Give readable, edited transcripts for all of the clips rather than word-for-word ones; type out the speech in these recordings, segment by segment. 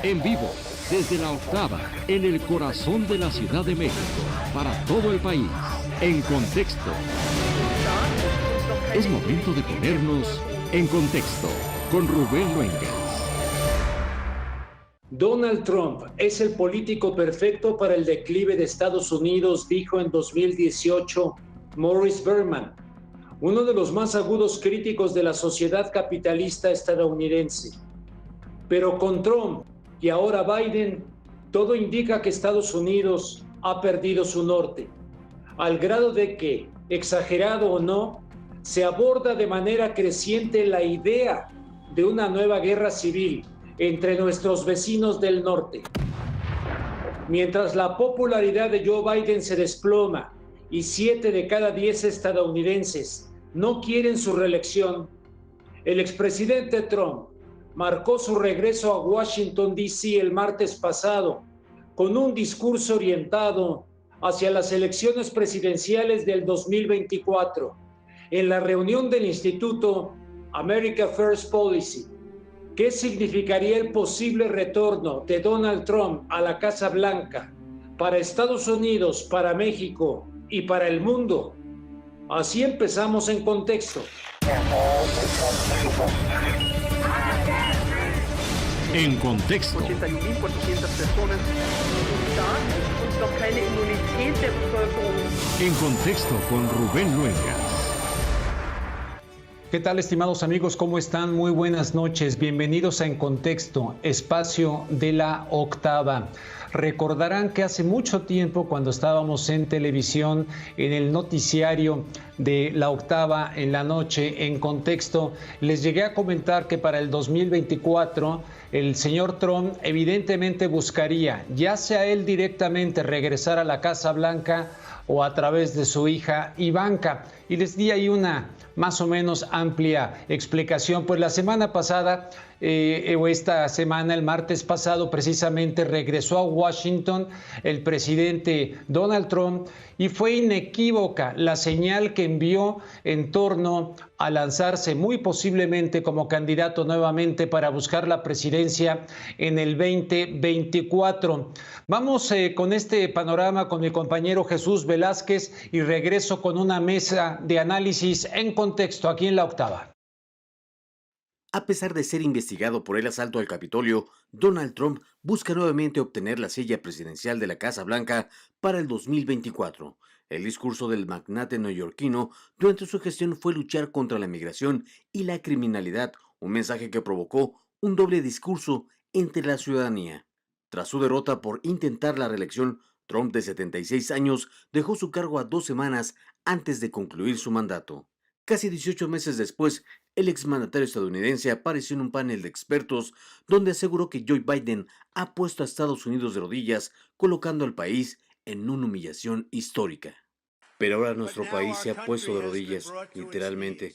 En vivo, desde la octava, en el corazón de la Ciudad de México, para todo el país, en contexto. Es momento de ponernos en contexto con Rubén Luengas. Donald Trump es el político perfecto para el declive de Estados Unidos, dijo en 2018 Morris Berman, uno de los más agudos críticos de la sociedad capitalista estadounidense. Pero con Trump y ahora Biden, todo indica que Estados Unidos ha perdido su norte, al grado de que, exagerado o no, se aborda de manera creciente la idea de una nueva guerra civil entre nuestros vecinos del norte. Mientras la popularidad de Joe Biden se desploma y 7 de cada 10 estadounidenses no quieren su reelección, el expresidente Trump marcó su regreso a Washington, D.C. el martes pasado con un discurso orientado hacia las elecciones presidenciales del 2024 en la reunión del Instituto America First Policy. ¿Qué significaría el posible retorno de Donald Trump a la Casa Blanca para Estados Unidos, para México y para el mundo? Así empezamos en contexto. En contexto. 81.400 personas und noch keine Immunität der Bevölkerung. En contexto con Rubén Luengas. ¿Qué tal, estimados amigos? ¿Cómo están? Muy buenas noches. Bienvenidos a En Contexto, espacio de la octava. Recordarán que hace mucho tiempo, cuando estábamos en televisión, en el noticiario de la octava en la noche, En Contexto, les llegué a comentar que para el 2024 el señor Trump evidentemente buscaría, ya sea él directamente, regresar a la Casa Blanca o a través de su hija Ivanka. Y les di ahí una más o menos amplia explicación. Pues la semana pasada, o esta semana, el martes pasado, precisamente regresó a Washington el presidente Donald Trump y fue inequívoca la señal que envió en torno a lanzarse muy posiblemente como candidato nuevamente para buscar la presidencia en el 2024. Vamos con este panorama con mi compañero Jesús Velázquez y regreso con una mesa de análisis en contexto aquí en la octava. A pesar de ser investigado por el asalto al Capitolio, Donald Trump busca nuevamente obtener la silla presidencial de la Casa Blanca para el 2024. El discurso del magnate neoyorquino durante su gestión fue luchar contra la migración y la criminalidad, un mensaje que provocó un doble discurso entre la ciudadanía. Tras su derrota por intentar la reelección, Trump, de 76 años, dejó su cargo a 2 semanas antes de concluir su mandato. Casi 18 meses después, el exmandatario estadounidense apareció en un panel de expertos donde aseguró que Joe Biden ha puesto a Estados Unidos de rodillas, colocando al país en una humillación histórica. Pero ahora nuestro país se ha puesto de rodillas, literalmente.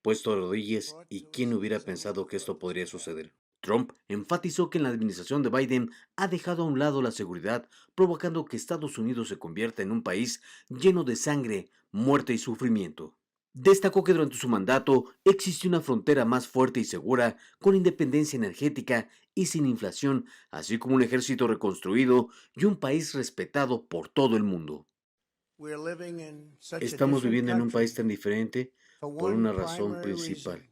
Puesto de rodillas, ¿y quién hubiera pensado que esto podría suceder? Trump enfatizó que en la administración de Biden ha dejado a un lado la seguridad, provocando que Estados Unidos se convierta en un país lleno de sangre, muerte y sufrimiento. Destacó que durante su mandato existió una frontera más fuerte y segura, con independencia energética y sin inflación, así como un ejército reconstruido y un país respetado por todo el mundo. Estamos viviendo en un país tan diferente por una razón principal.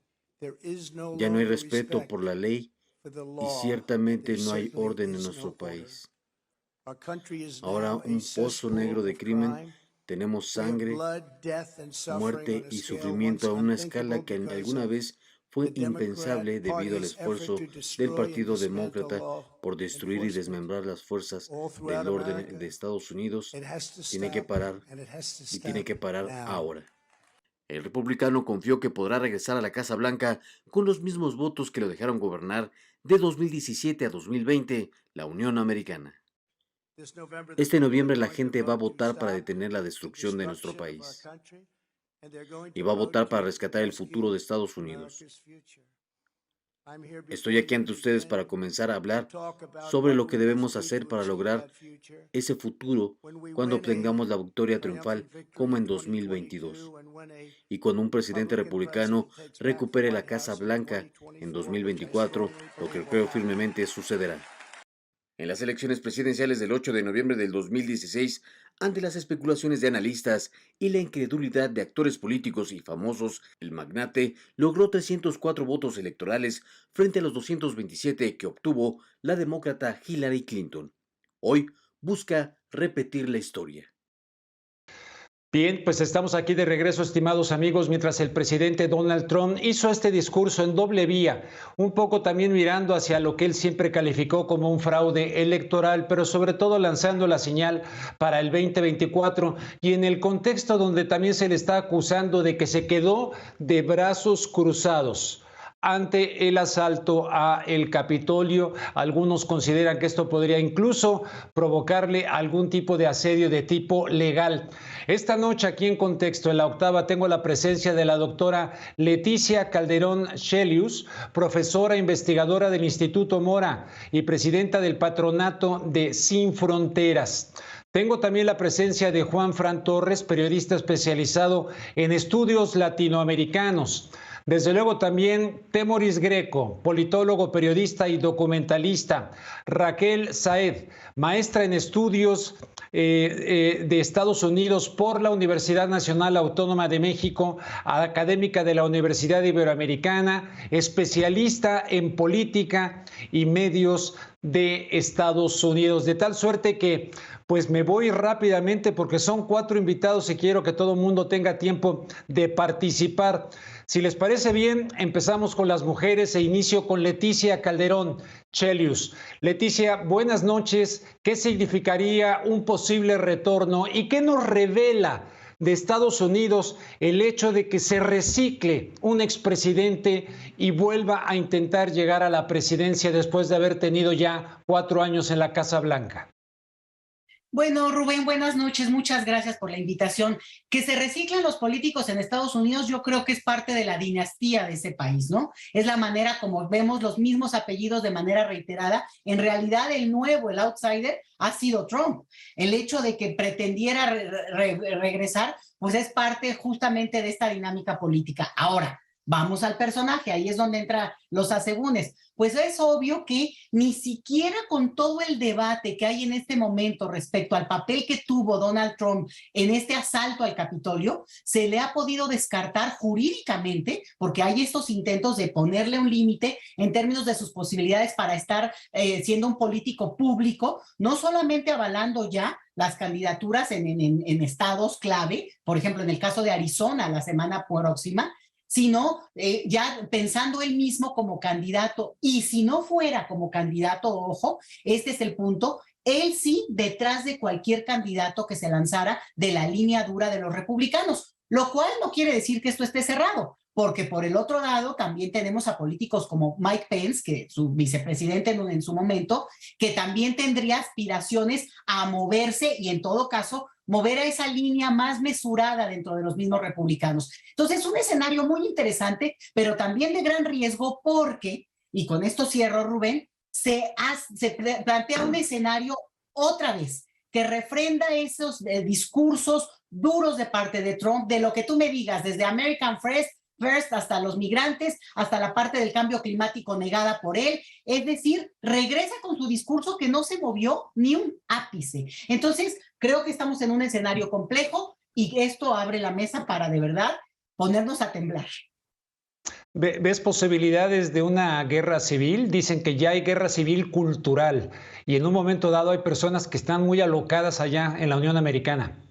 Ya no hay respeto por la ley y ciertamente no hay orden en nuestro país. Ahora un pozo negro de crimen. Tenemos sangre, muerte y sufrimiento a una escala que alguna vez fue impensable debido al esfuerzo del Partido Demócrata por destruir y desmembrar las fuerzas del orden de Estados Unidos. Tiene que parar y tiene que parar ahora. El republicano confió que podrá regresar a la Casa Blanca con los mismos votos que lo dejaron gobernar de 2017 a 2020 la Unión Americana. Este noviembre la gente va a votar para detener la destrucción de nuestro país y va a votar para rescatar el futuro de Estados Unidos. Estoy aquí ante ustedes para comenzar a hablar sobre lo que debemos hacer para lograr ese futuro cuando obtengamos la victoria triunfal como en 2022 y cuando un presidente republicano recupere la Casa Blanca en 2024, lo que creo firmemente sucederá. En las elecciones presidenciales del 8 de noviembre del 2016, ante las especulaciones de analistas y la incredulidad de actores políticos y famosos, el magnate logró 304 votos electorales frente a los 227 que obtuvo la demócrata Hillary Clinton. Hoy busca repetir la historia. Bien, pues estamos aquí de regreso, estimados amigos, mientras el presidente Donald Trump hizo este discurso en doble vía, un poco también mirando hacia lo que él siempre calificó como un fraude electoral, pero sobre todo lanzando la señal para el 2024 y en el contexto donde también se le está acusando de que se quedó de brazos cruzados ante el asalto a el Capitolio. Algunos consideran que esto podría incluso provocarle algún tipo de asedio de tipo legal. Esta noche aquí en Contexto, en la octava, tengo la presencia de la doctora Leticia Calderón Shelius, profesora investigadora del Instituto Mora y presidenta del Patronato de Sin Fronteras. Tengo también la presencia de Juan Fran Torres, periodista especializado en estudios latinoamericanos. Desde luego también Temoris Greco, politólogo, periodista y documentalista. Raquel Saed, maestra en estudios de Estados Unidos por la Universidad Nacional Autónoma de México, académica de la Universidad Iberoamericana, especialista en política y medios de Estados Unidos. De tal suerte que pues me voy rápidamente porque son 4 invitados y quiero que todo el mundo tenga tiempo de participar. Si les parece bien, empezamos con las mujeres e inicio con Leticia Calderón Shelius. Leticia, buenas noches. ¿Qué significaría un posible retorno y qué nos revela de Estados Unidos el hecho de que se recicle un expresidente y vuelva a intentar llegar a la presidencia después de haber tenido ya 4 años en la Casa Blanca? Bueno, Rubén, buenas noches. Muchas gracias por la invitación. Que se reciclen los políticos en Estados Unidos, yo creo que es parte de la dinastía de ese país, ¿no? Es la manera como vemos los mismos apellidos de manera reiterada. En realidad, el nuevo, el outsider, ha sido Trump. El hecho de que pretendiera regresar, pues es parte justamente de esta dinámica política. Ahora, vamos al personaje, ahí es donde entran los asegúnes. Pues es obvio que ni siquiera con todo el debate que hay en este momento respecto al papel que tuvo Donald Trump en este asalto al Capitolio, se le ha podido descartar jurídicamente, porque hay estos intentos de ponerle un límite en términos de sus posibilidades para estar siendo un político público, no solamente avalando ya las candidaturas en estados clave, por ejemplo, en el caso de Arizona la semana próxima, sino ya pensando él mismo como candidato, y si no fuera como candidato, ojo, este es el punto, él sí detrás de cualquier candidato que se lanzara de la línea dura de los republicanos, lo cual no quiere decir que esto esté cerrado, porque por el otro lado también tenemos a políticos como Mike Pence, que su vicepresidente en su momento, que también tendría aspiraciones a moverse y en todo caso mover a esa línea más mesurada dentro de los mismos republicanos. Entonces, es un escenario muy interesante, pero también de gran riesgo porque, y con esto cierro, Rubén, se plantea un escenario otra vez que refrenda esos discursos duros de parte de Trump, de lo que tú me digas, desde American First hasta los migrantes, hasta la parte del cambio climático negada por él, es decir, regresa con su discurso que no se movió ni un ápice. Entonces, creo que estamos en un escenario complejo y esto abre la mesa para de verdad ponernos a temblar. ¿Ves posibilidades de una guerra civil? Dicen que ya hay guerra civil cultural y en un momento dado hay personas que están muy alocadas allá en la Unión Americana.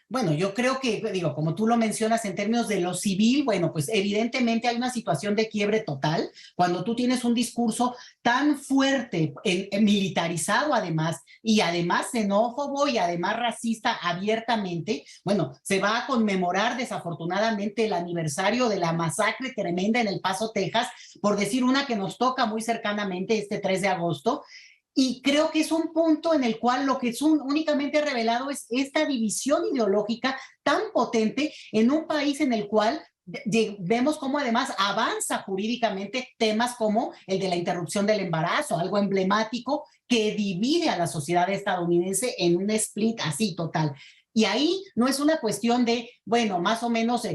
Bueno, yo creo que, digo, como tú lo mencionas en términos de lo civil, bueno, pues evidentemente hay una situación de quiebre total cuando tú tienes un discurso tan fuerte, militarizado además, y además xenófobo y además racista abiertamente. Bueno, se va a conmemorar desafortunadamente el aniversario de la masacre tremenda en El Paso, Texas, por decir una que nos toca muy cercanamente este 3 de agosto. Y creo que es un punto en el cual lo que es únicamente revelado es esta división ideológica tan potente en un país en el cual vemos cómo además avanza jurídicamente temas como el de la interrupción del embarazo, algo emblemático que divide a la sociedad estadounidense en un split así total. Y ahí no es una cuestión de, bueno, más o menos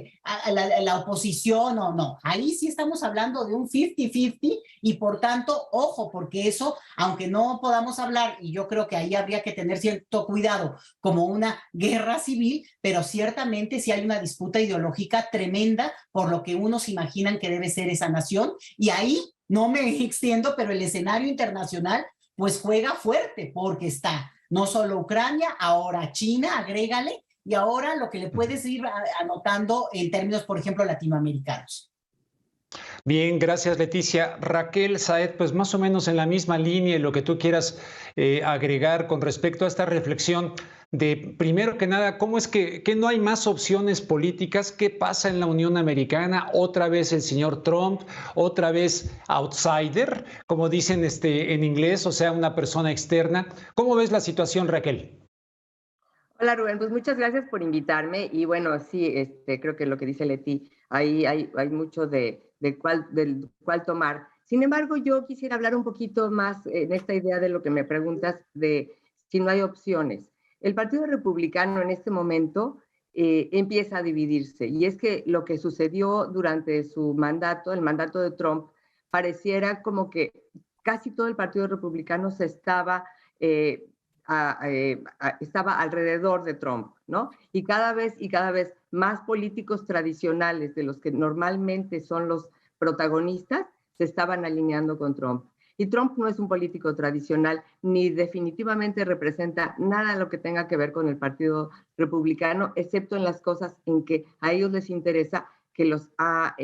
la oposición o no. Ahí sí estamos hablando de un 50-50 y por tanto, ojo, porque eso, aunque no podamos hablar, y yo creo que ahí habría que tener cierto cuidado como una guerra civil, pero ciertamente sí hay una disputa ideológica tremenda por lo que unos imaginan que debe ser esa nación. Y ahí no me extiendo, pero el escenario internacional pues juega fuerte porque está no solo Ucrania, ahora China, agrégale, y ahora lo que le puedes ir anotando en términos, por ejemplo, latinoamericanos. Bien, gracias Leticia. Raquel Saed, pues más o menos en la misma línea y lo que tú quieras agregar con respecto a esta reflexión de, primero que nada, ¿cómo es que no hay más opciones políticas? ¿Qué pasa en la Unión Americana? Otra vez el señor Trump, otra vez outsider, como dicen en inglés, o sea, una persona externa. ¿Cómo ves la situación, Raquel? Hola Rubén, pues muchas gracias por invitarme y bueno, sí, creo que lo que dice Leti, ahí hay mucho del cual tomar. Sin embargo, yo quisiera hablar un poquito más en esta idea de lo que me preguntas de si no hay opciones. El Partido Republicano en este momento empieza a dividirse y es que lo que sucedió durante su mandato, el mandato de Trump, pareciera como que casi todo el Partido Republicano se estaba estaba alrededor de Trump, ¿no? Y cada vez más políticos tradicionales de los que normalmente son los protagonistas se estaban alineando con Trump. Y Trump no es un político tradicional ni definitivamente representa nada de lo que tenga que ver con el Partido Republicano, excepto en las cosas en que a ellos les interesa que los ha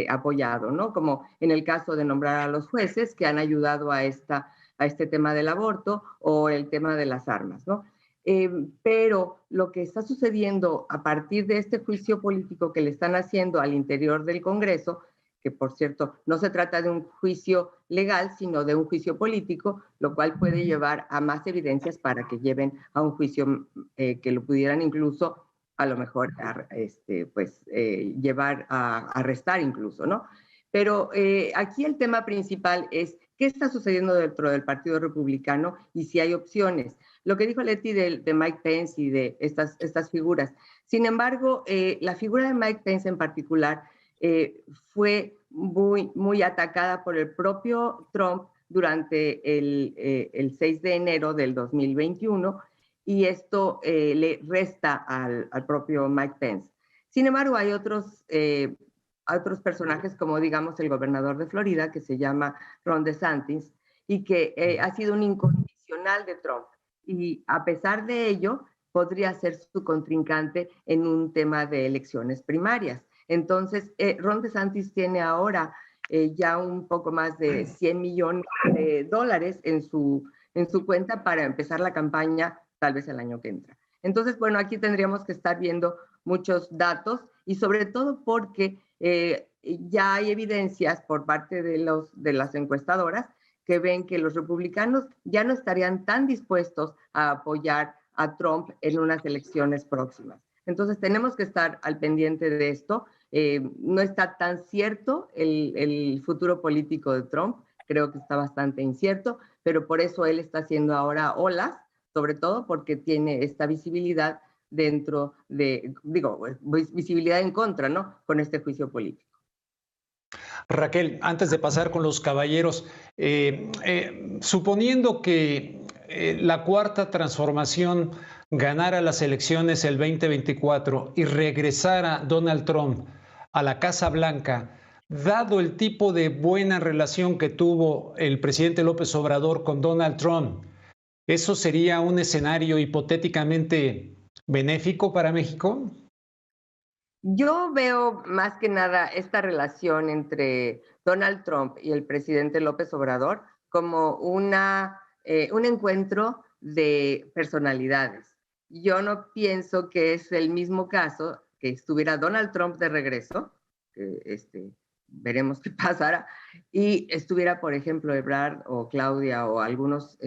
apoyado, ¿no? Como en el caso de nombrar a los jueces que han ayudado a este tema del aborto o el tema de las armas, ¿no? Pero lo que está sucediendo a partir de este juicio político que le están haciendo al interior del Congreso, que por cierto no se trata de un juicio legal, sino de un juicio político, lo cual puede llevar a más evidencias para que lleven a un juicio que lo pudieran incluso a lo mejor llevar a arrestar incluso, ¿no? Pero aquí el tema principal es qué está sucediendo dentro del Partido Republicano y si hay opciones. Lo que dijo Leti de Mike Pence y de estas figuras. Sin embargo, la figura de Mike Pence en particular fue muy atacada por el propio Trump durante el 6 de enero del 2021 y esto le resta al propio Mike Pence. Sin embargo, hay otros personajes como digamos el gobernador de Florida que se llama Ron DeSantis y que ha sido un incondicional de Trump y a pesar de ello podría ser su contrincante en un tema de elecciones primarias. Entonces, Ron DeSantis tiene ahora ya un poco más de $100 millones en su cuenta para empezar la campaña tal vez el año que entra. Entonces, bueno, aquí tendríamos que estar viendo muchos datos y sobre todo porque ya hay evidencias por parte de las encuestadoras que ven que los republicanos ya no estarían tan dispuestos a apoyar a Trump en unas elecciones próximas. Entonces tenemos que estar al pendiente de esto. No está tan cierto el futuro político de Trump, creo que está bastante incierto, pero por eso él está haciendo ahora olas, sobre todo porque tiene esta visibilidad dentro de, visibilidad en contra, ¿no? Con este juicio político. Raquel, antes de pasar con los caballeros, suponiendo que la Cuarta Transformación ganara las elecciones el 2024 y regresara Donald Trump a la Casa Blanca, dado el tipo de buena relación que tuvo el presidente López Obrador con Donald Trump, ¿eso sería un escenario hipotéticamente benéfico para México? Yo veo más que nada esta relación entre Donald Trump y el presidente López Obrador como un encuentro de personalidades. Yo no pienso que es el mismo caso que estuviera Donald Trump de regreso, veremos qué pasará, y estuviera, por ejemplo, Ebrard o Claudia o algunos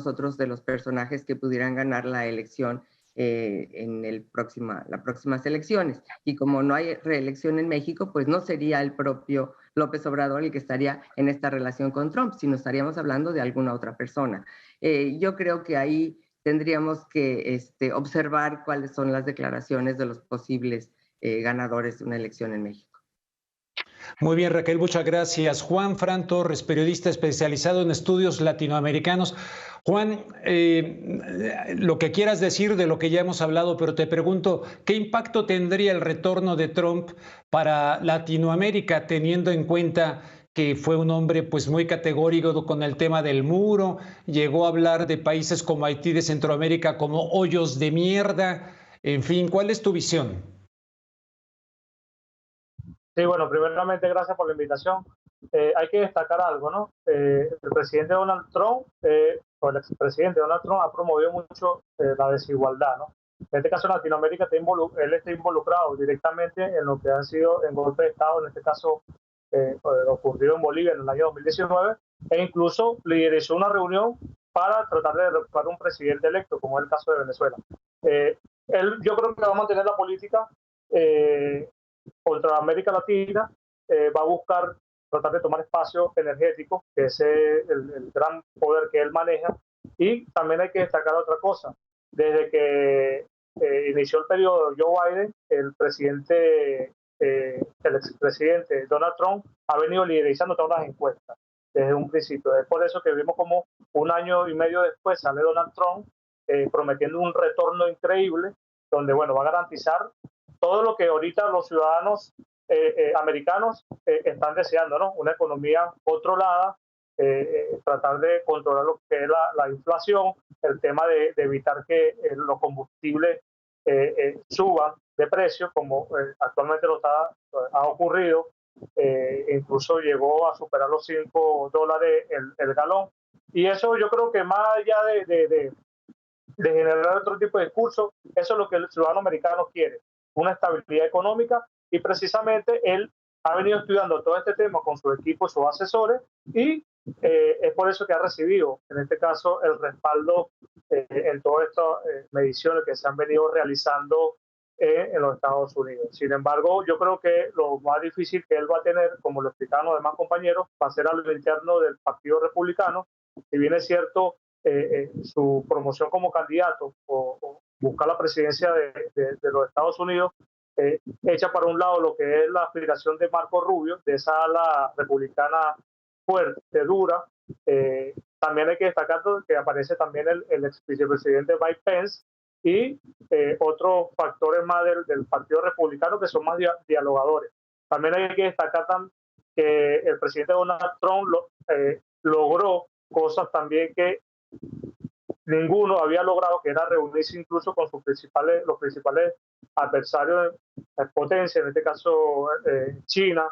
otros de los personajes que pudieran ganar la elección en las próximas elecciones. Y como no hay reelección en México, pues no sería el propio López Obrador el que estaría en esta relación con Trump, sino estaríamos hablando de alguna otra persona. Yo creo que ahí tendríamos que observar cuáles son las declaraciones de los posibles ganadores de una elección en México. Muy bien, Raquel, muchas gracias. Juan Fran Torres, periodista especializado en estudios latinoamericanos. Juan, lo que quieras decir de lo que ya hemos hablado, pero te pregunto, ¿qué impacto tendría el retorno de Trump para Latinoamérica, teniendo en cuenta que fue un hombre pues muy categórico con el tema del muro, llegó a hablar de países como Haití de Centroamérica como hoyos de mierda? En fin, ¿cuál es tu visión? Sí, bueno, primeramente gracias por la invitación. Hay que destacar algo, ¿no? El presidente Donald Trump, o el expresidente Donald Trump, ha promovido mucho la desigualdad, ¿no? En este caso, en Latinoamérica, él está involucrado directamente en lo que han sido en golpe de Estado, en este caso, ocurrido en Bolivia en el año 2019, e incluso liderizó una reunión para tratar de derrocar un presidente electo, como es el caso de Venezuela. Yo creo que va a mantener la política contra América Latina, va a buscar tratar de tomar espacio energético, que es el gran poder que él maneja. Y también hay que destacar otra cosa. Desde que inició el periodo de Joe Biden, el expresidente Donald Trump ha venido liderizando todas las encuestas desde un principio. Es por eso que vimos como un año y medio después sale Donald Trump prometiendo un retorno increíble, donde bueno, va a garantizar todo lo que ahorita los ciudadanos americanos están deseando, ¿no? Una economía controlada, tratar de controlar lo que es la inflación, el tema de evitar que los combustibles suban de precio, como actualmente ha ocurrido. Incluso llegó a superar los $5 el galón. Y eso yo creo que más allá de generar otro tipo de discurso, eso es lo que el ciudadano americano quiere, una estabilidad económica, y precisamente él ha venido estudiando todo este tema con su equipo, sus asesores, y es por eso que ha recibido, en este caso, el respaldo en todas estas mediciones que se han venido realizando en los Estados Unidos. Sin embargo, yo creo que lo más difícil que él va a tener, como lo explicaron los demás compañeros, va a ser a lo interno del Partido Republicano. Si bien es cierto, su promoción como candidato o buscar la presidencia de los Estados Unidos, echa para un lado lo que es la aspiración de Marco Rubio, de esa ala republicana fuerte, dura. También hay que destacar que aparece también el ex vicepresidente Mike Pence y otros factores más del Partido Republicano que son más dialogadores. También hay que destacar que el presidente Donald Trump logró cosas también que ninguno había logrado, que era reunirse incluso con los principales adversarios de potencia, en este caso China,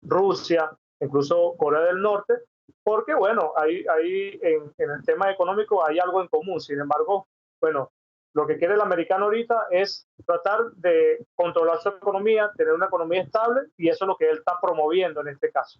Rusia, incluso Corea del Norte, porque bueno, ahí en el tema económico hay algo en común. Sin embargo, bueno, lo que quiere el americano ahorita es tratar de controlar su economía, tener una economía estable, y eso es lo que él está promoviendo en este caso.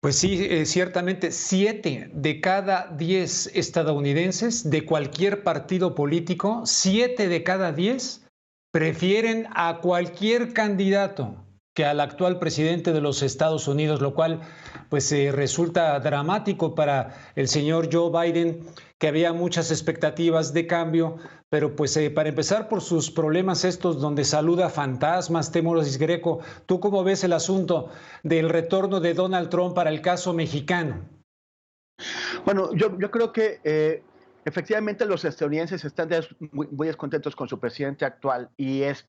Pues sí, ciertamente 7 de cada 10 estadounidenses de cualquier partido político, 7 de cada 10 prefieren a cualquier candidato que al actual presidente de los Estados Unidos, lo cual pues resulta dramático para el señor Joe Biden, que había muchas expectativas de cambio, pero pues para empezar por sus problemas estos donde saluda fantasmas, Temoris Greco. ¿Tú cómo ves el asunto del retorno de Donald Trump para el caso mexicano? Bueno, yo creo que efectivamente los estadounidenses están muy descontentos con su presidente actual, y es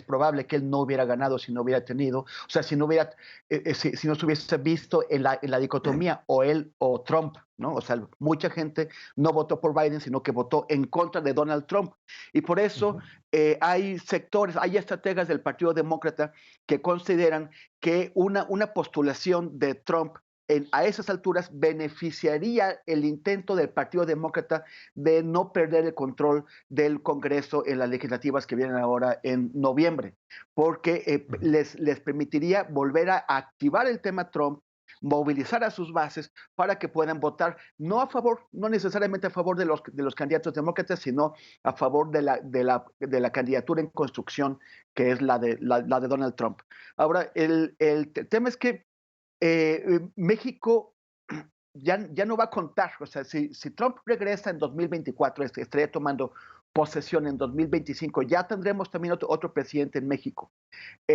probable que él no hubiera ganado si no hubiera tenido, o sea, si no se hubiese visto en la dicotomía o él o Trump, ¿no? O sea, mucha gente no votó por Biden, sino que votó en contra de Donald Trump. Y por eso hay sectores, hay estrategas del Partido Demócrata que consideran que una postulación de Trump a esas alturas beneficiaría el intento del Partido Demócrata de no perder el control del Congreso en las legislativas que vienen ahora en noviembre, porque les permitiría volver a activar el tema Trump, movilizar a sus bases para que puedan votar no a favor, no necesariamente a favor de los candidatos demócratas, sino a favor de la candidatura en construcción, que es la de Donald Trump. Ahora, el tema es que México ya no va a contar. O sea, si Trump regresa en 2024, estaría tomando posesión en 2025, ya tendremos también otro presidente en México.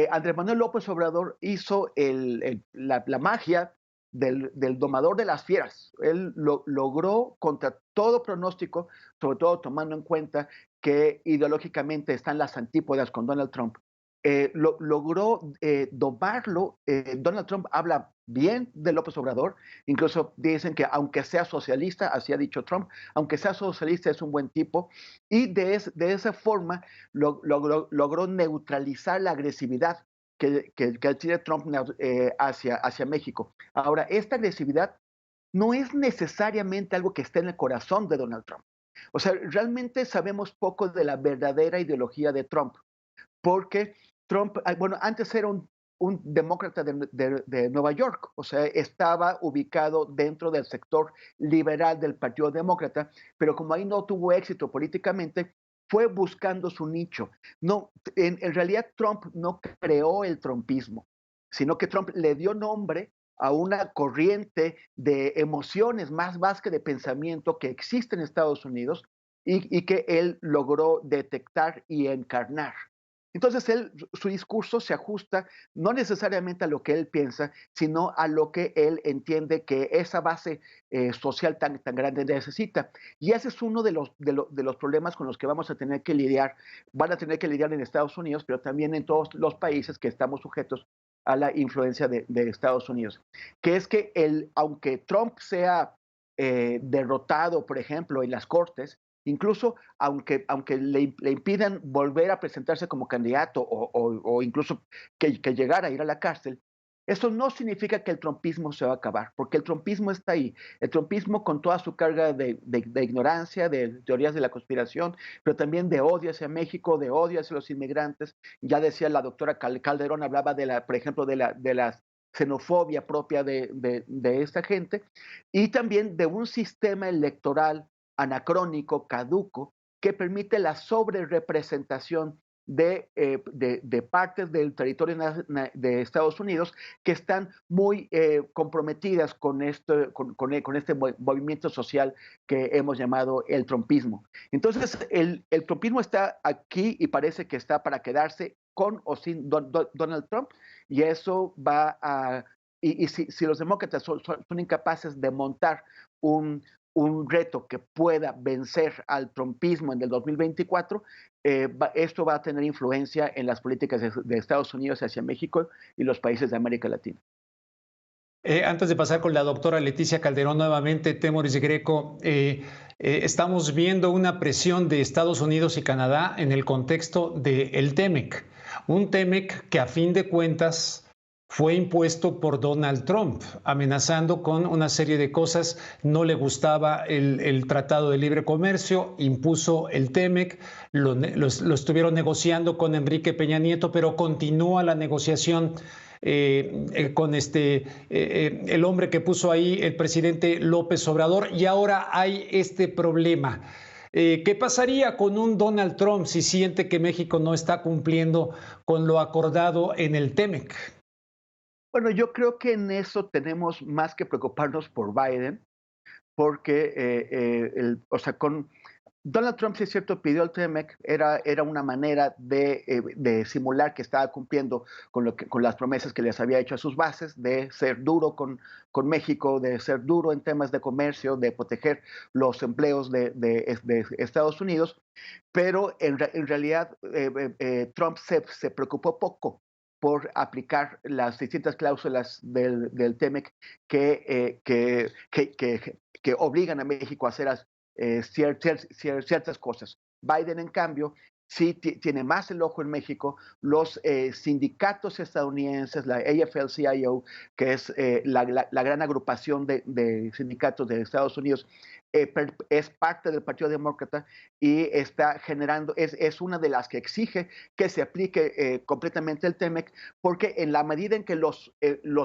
Andrés Manuel López Obrador hizo la magia del domador de las fieras. Él logró, contra todo pronóstico, sobre todo tomando en cuenta que ideológicamente están las antípodas con Donald Trump, logró domarlo. Donald Trump habla bien de López Obrador, incluso dicen que aunque sea socialista, así ha dicho Trump, aunque sea socialista es un buen tipo, y de esa forma logró neutralizar la agresividad que tiene Trump hacia México. Ahora, esta agresividad no es necesariamente algo que esté en el corazón de Donald Trump. O sea, realmente sabemos poco de la verdadera ideología de Trump, porque Trump, bueno, antes era un demócrata de Nueva York, o sea, estaba ubicado dentro del sector liberal del Partido Demócrata, pero como ahí no tuvo éxito políticamente, fue buscando su nicho. No, en realidad Trump no creó el trumpismo, sino que Trump le dio nombre a una corriente de emociones más que de pensamiento que existe en Estados Unidos y que él logró detectar y encarnar. Entonces su discurso se ajusta no necesariamente a lo que él piensa, sino a lo que él entiende que esa base social tan grande necesita. Y ese es uno de los problemas con los que vamos a tener que lidiar. Van a tener que lidiar en Estados Unidos, pero también en todos los países que estamos sujetos a la influencia de Estados Unidos. Que es que aunque Trump sea derrotado, por ejemplo, en las Cortes, incluso aunque le impidan volver a presentarse como candidato o incluso que llegara a ir a la cárcel, eso no significa que el trumpismo se va a acabar, porque el trumpismo está ahí. El trumpismo, con toda su carga de ignorancia, de teorías de la conspiración, pero también de odio hacia México, de odio hacia los inmigrantes. Ya decía la doctora Calderón, hablaba por ejemplo, de la xenofobia propia de esta gente, y también de un sistema electoral anacrónico, caduco, que permite la sobrerepresentación de partes del territorio de Estados Unidos que están muy comprometidas con este movimiento social que hemos llamado el trumpismo. Entonces, el trumpismo está aquí y parece que está para quedarse con o sin Donald Trump, y eso va a... Y si los demócratas son incapaces de montar un reto que pueda vencer al trumpismo en el 2024, esto va a tener influencia en las políticas de Estados Unidos hacia México y los países de América Latina. Antes de pasar con la doctora Leticia Calderón nuevamente, Temoris Greco, estamos viendo una presión de Estados Unidos y Canadá en el contexto del TEMEC, un TEMEC que a fin de cuentas fue impuesto por Donald Trump, amenazando con una serie de cosas. No le gustaba el Tratado de Libre Comercio, impuso el TEMEC, lo estuvieron negociando con Enrique Peña Nieto, pero continúa la negociación con el hombre que puso ahí, el presidente López Obrador, y ahora hay este problema. ¿Qué pasaría con un Donald Trump si siente que México no está cumpliendo con lo acordado en el TEMEC? Bueno, yo creo que en eso tenemos más que preocuparnos por Biden, porque, o sea, con Donald Trump, si es cierto, pidió el TEMEC, era una manera de simular que estaba cumpliendo con las promesas que les había hecho a sus bases, de ser duro con México, de ser duro en temas de comercio, de proteger los empleos de Estados Unidos, pero en realidad Trump se preocupó poco por aplicar las distintas cláusulas del TEMEC que obligan a México a hacer ciertas cosas. Biden, en cambio, sí tiene más el ojo en México. Los sindicatos estadounidenses, la AFL-CIO, que es la gran agrupación de sindicatos de Estados Unidos, es parte del Partido Demócrata y está generando, es una de las que exige que se aplique completamente el TEMEC, porque en la medida en que los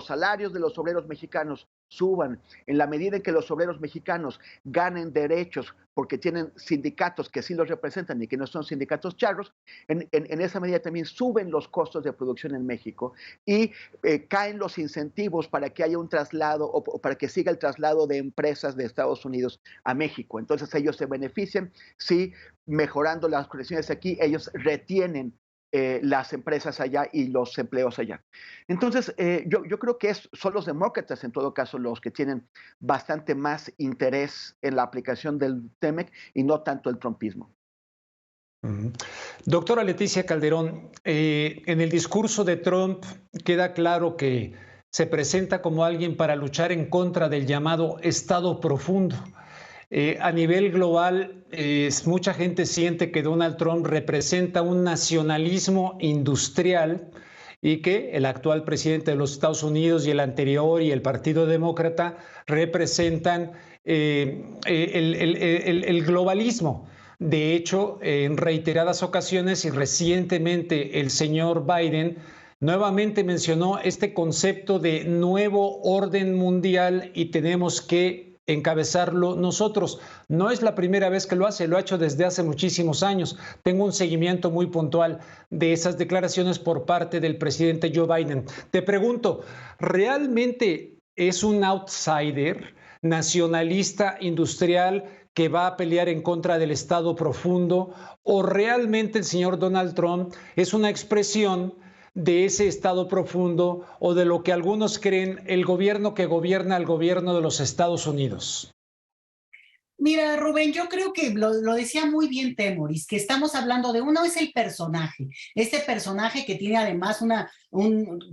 salarios de los obreros mexicanos suban, en la medida en que los obreros mexicanos ganen derechos porque tienen sindicatos que sí los representan y que no son sindicatos charros, en esa medida también suben los costos de producción en México y caen los incentivos para que haya un traslado o para que siga el traslado de empresas de Estados Unidos a México. Entonces ellos se benefician, sí, mejorando las condiciones aquí, ellos retienen las empresas allá y los empleos allá. Entonces, yo creo que son los demócratas, en todo caso, los que tienen bastante más interés en la aplicación del TEMEC y no tanto el trumpismo. Doctora Leticia Calderón, en el discurso de Trump queda claro que se presenta como alguien para luchar en contra del llamado Estado profundo. A nivel global, mucha gente siente que Donald Trump representa un nacionalismo industrial y que el actual presidente de los Estados Unidos y el anterior y el Partido Demócrata representan el globalismo. De hecho, en reiteradas ocasiones y recientemente el señor Biden nuevamente mencionó este concepto de nuevo orden mundial y tenemos que encabezarlo nosotros. No es la primera vez que lo hace, lo ha hecho desde hace muchísimos años. Tengo un seguimiento muy puntual de esas declaraciones por parte del presidente Joe Biden. Te pregunto, ¿realmente es un outsider nacionalista industrial que va a pelear en contra del Estado profundo o realmente el señor Donald Trump es una expresión de ese Estado profundo o de lo que algunos creen el gobierno que gobierna al gobierno de los Estados Unidos? Mira, Rubén, yo creo que lo decía muy bien Temoris, que estamos hablando de uno es el personaje, este personaje que tiene además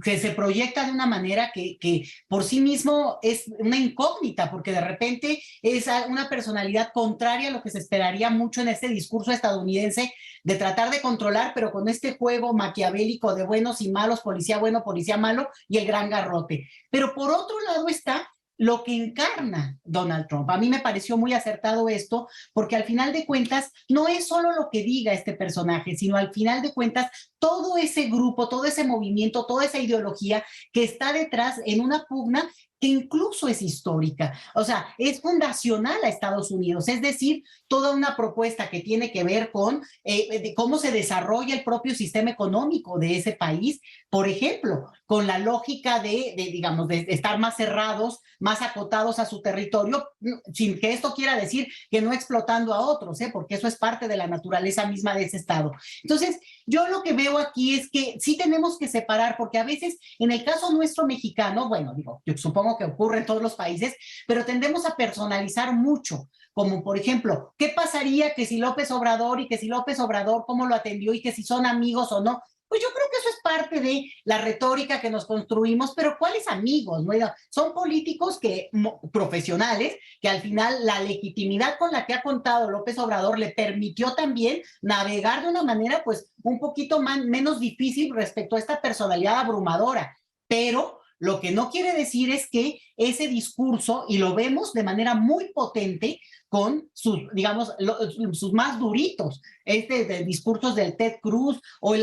que se proyecta de una manera que por sí mismo es una incógnita, porque de repente es una personalidad contraria a lo que se esperaría mucho en este discurso estadounidense de tratar de controlar, pero con este juego maquiavélico de buenos y malos, policía bueno, policía malo y el gran garrote. Pero por otro lado está lo que encarna Donald Trump. A mí me pareció muy acertado esto, porque al final de cuentas no es solo lo que diga este personaje, sino al final de cuentas todo ese grupo, todo ese movimiento, toda esa ideología que está detrás en una pugna que incluso es histórica, o sea, es fundacional a Estados Unidos, es decir, toda una propuesta que tiene que ver con de cómo se desarrolla el propio sistema económico de ese país, por ejemplo, con la lógica digamos, de estar más cerrados, más acotados a su territorio, sin que esto quiera decir que no explotando a otros, porque eso es parte de la naturaleza misma de ese Estado. Entonces, yo lo que veo aquí es que sí tenemos que separar, porque a veces, en el caso nuestro mexicano, bueno, digo, yo supongo que ocurre en todos los países, pero tendemos a personalizar mucho, como por ejemplo, ¿qué pasaría que si López Obrador y que si López Obrador cómo lo atendió y que si son amigos o no? Pues yo creo que eso es parte de la retórica que nos construimos, pero ¿cuáles amigos? ¿No? Son políticos profesionales que al final la legitimidad con la que ha contado López Obrador le permitió también navegar de una manera pues un poquito menos difícil respecto a esta personalidad abrumadora, pero lo que no quiere decir es que ese discurso, y lo vemos de manera muy potente con sus, digamos, sus más duritos, de discursos del Ted Cruz o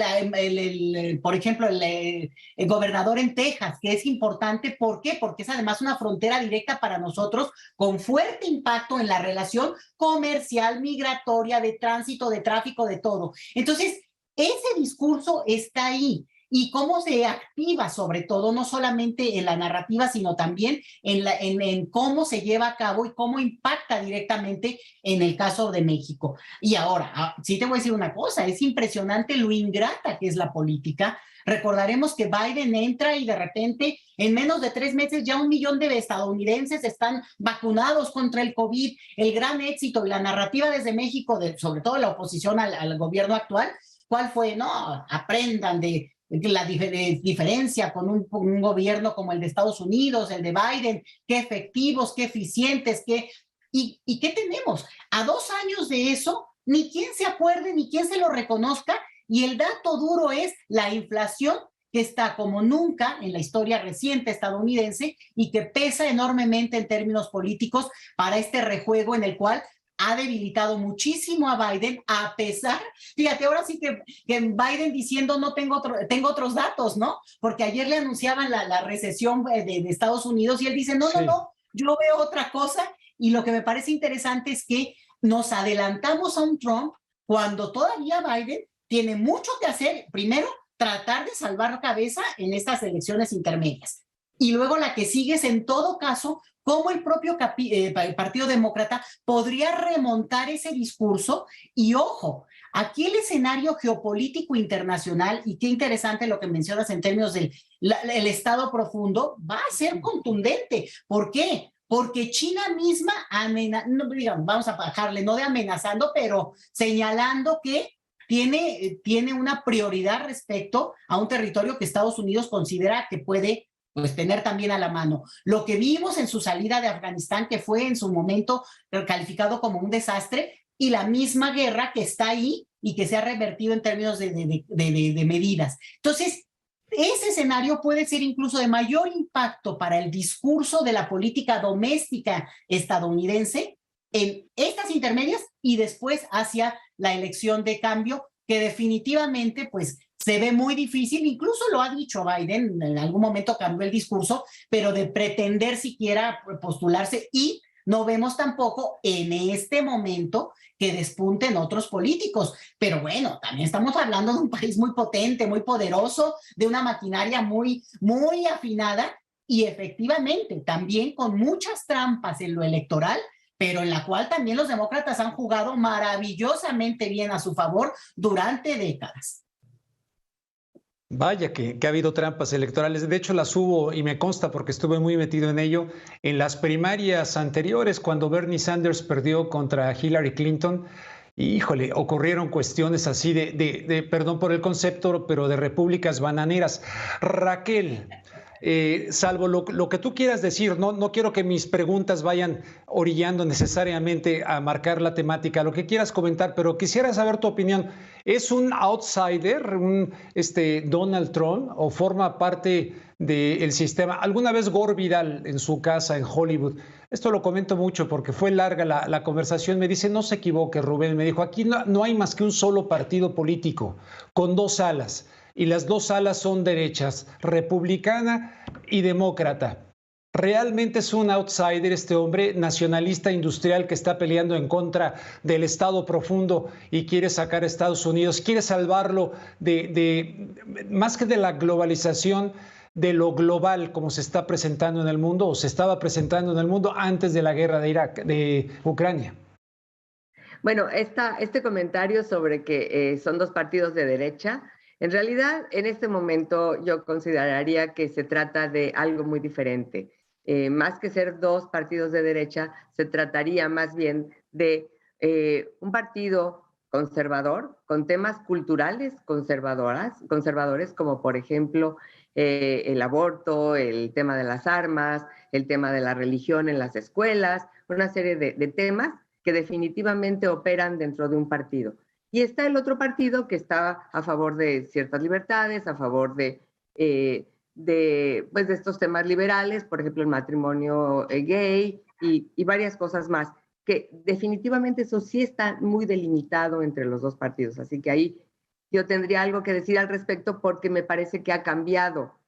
por ejemplo, el gobernador en Texas, que es importante. ¿Por qué? Porque es además una frontera directa para nosotros con fuerte impacto en la relación comercial, migratoria, de tránsito, de tráfico, de todo. Entonces, ese discurso está ahí. Y cómo se activa, sobre todo, no solamente en la narrativa, sino también en cómo se lleva a cabo y cómo impacta directamente en el caso de México. Y ahora, sí te voy a decir una cosa, es impresionante lo ingrata que es la política. Recordaremos que Biden entra y de repente, en menos de 3 meses, ya 1 millón de estadounidenses están vacunados contra el COVID. El gran éxito y la narrativa desde México, sobre todo la oposición al gobierno actual, ¿cuál fue? No, aprendan de la diferencia con un gobierno como el de Estados Unidos, el de Biden, qué efectivos, qué eficientes, ¿y qué tenemos? A 2 años de eso, ni quien se acuerde, ni quien se lo reconozca, y el dato duro es la inflación que está como nunca en la historia reciente estadounidense y que pesa enormemente en términos políticos para este rejuego en el cual ha debilitado muchísimo a Biden, a pesar, fíjate, ahora sí que Biden diciendo no tengo otros datos, ¿no? Porque ayer le anunciaban la recesión de Estados Unidos y él dice, no, yo veo otra cosa. Y lo que me parece interesante es que nos adelantamos a un Trump cuando todavía Biden tiene mucho que hacer. Primero, tratar de salvar cabeza en estas elecciones intermedias. Y luego la que sigue es, en todo caso, cómo el propio Partido Demócrata podría remontar ese discurso. Y ojo, aquí el escenario geopolítico internacional, y qué interesante lo que mencionas en términos del el estado profundo, va a ser contundente. ¿Por qué? Porque China misma, vamos a bajarle, no de amenazando, pero señalando que tiene una prioridad respecto a un territorio que Estados Unidos considera que puede tener también a la mano. Lo que vimos en su salida de Afganistán, que fue en su momento calificado como un desastre, y la misma guerra que está ahí y que se ha revertido en términos de medidas. Entonces, ese escenario puede ser incluso de mayor impacto para el discurso de la política doméstica estadounidense en estas intermedias y después hacia la elección de cambio, que definitivamente pues se ve muy difícil. Incluso lo ha dicho Biden, en algún momento cambió el discurso, pero de pretender siquiera postularse, y no vemos tampoco en este momento que despunten otros políticos. Pero bueno, también estamos hablando de un país muy potente, muy poderoso, de una maquinaria muy, muy afinada y efectivamente también con muchas trampas en lo electoral, pero en la cual también los demócratas han jugado maravillosamente bien a su favor durante décadas. Vaya que ha habido trampas electorales. De hecho, las hubo, y me consta porque estuve muy metido en ello, en las primarias anteriores, cuando Bernie Sanders perdió contra Hillary Clinton. Y, híjole, ocurrieron cuestiones así perdón por el concepto, pero de repúblicas bananeras. Raquel, salvo lo que tú quieras decir, no quiero que mis preguntas vayan orillando necesariamente a marcar la temática, lo que quieras comentar, pero quisiera saber tu opinión. ¿Es un outsider, Donald Trump, o forma parte del sistema? Alguna vez Gore Vidal, en su casa en Hollywood, esto lo comento mucho porque fue larga la conversación, me dice, no se equivoque, Rubén, me dijo, aquí no hay más que un solo partido político con dos alas, y las dos alas son derechas, republicana y demócrata. Realmente es un outsider este hombre, nacionalista industrial, que está peleando en contra del Estado profundo y quiere sacar a Estados Unidos, quiere salvarlo más que de la globalización, de lo global como se está presentando en el mundo, o se estaba presentando en el mundo antes de la guerra de Ucrania. Bueno, este comentario sobre que son dos partidos de derecha, en realidad en este momento yo consideraría que se trata de algo muy diferente. Más que ser dos partidos de derecha, se trataría más bien de un partido conservador, con temas culturales conservadores, como por ejemplo el aborto, el tema de las armas, el tema de la religión en las escuelas, una serie de temas que definitivamente operan dentro de un partido. Y está el otro partido que está a favor de ciertas libertades, a favor de estos temas liberales, por ejemplo el matrimonio gay y varias cosas más, que definitivamente eso sí está muy delimitado entre los dos partidos. Así que ahí yo tendría algo que decir al respecto, porque me parece que ha cambiado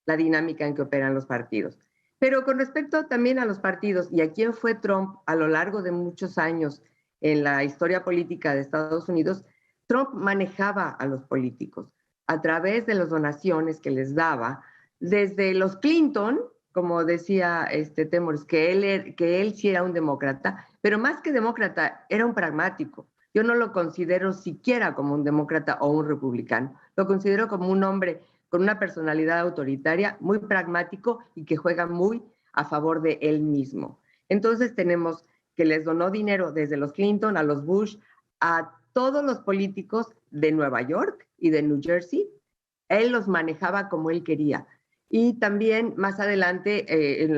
la dinámica en que operan los partidos. Pero con respecto también a los partidos y a quién fue Trump a lo largo de muchos años en la historia política de Estados Unidos, Trump manejaba a los políticos a través de las donaciones que les daba, desde los Clinton, como decía Temoris, que él sí era un demócrata, pero más que demócrata, era un pragmático. Yo no lo considero siquiera como un demócrata o un republicano, lo considero como un hombre con una personalidad autoritaria, muy pragmático y que juega muy a favor de él mismo. Entonces tenemos que les donó dinero desde los Clinton a los Bush, a todos los políticos de Nueva York y de New Jersey. Él los manejaba como él quería. Y también más adelante, en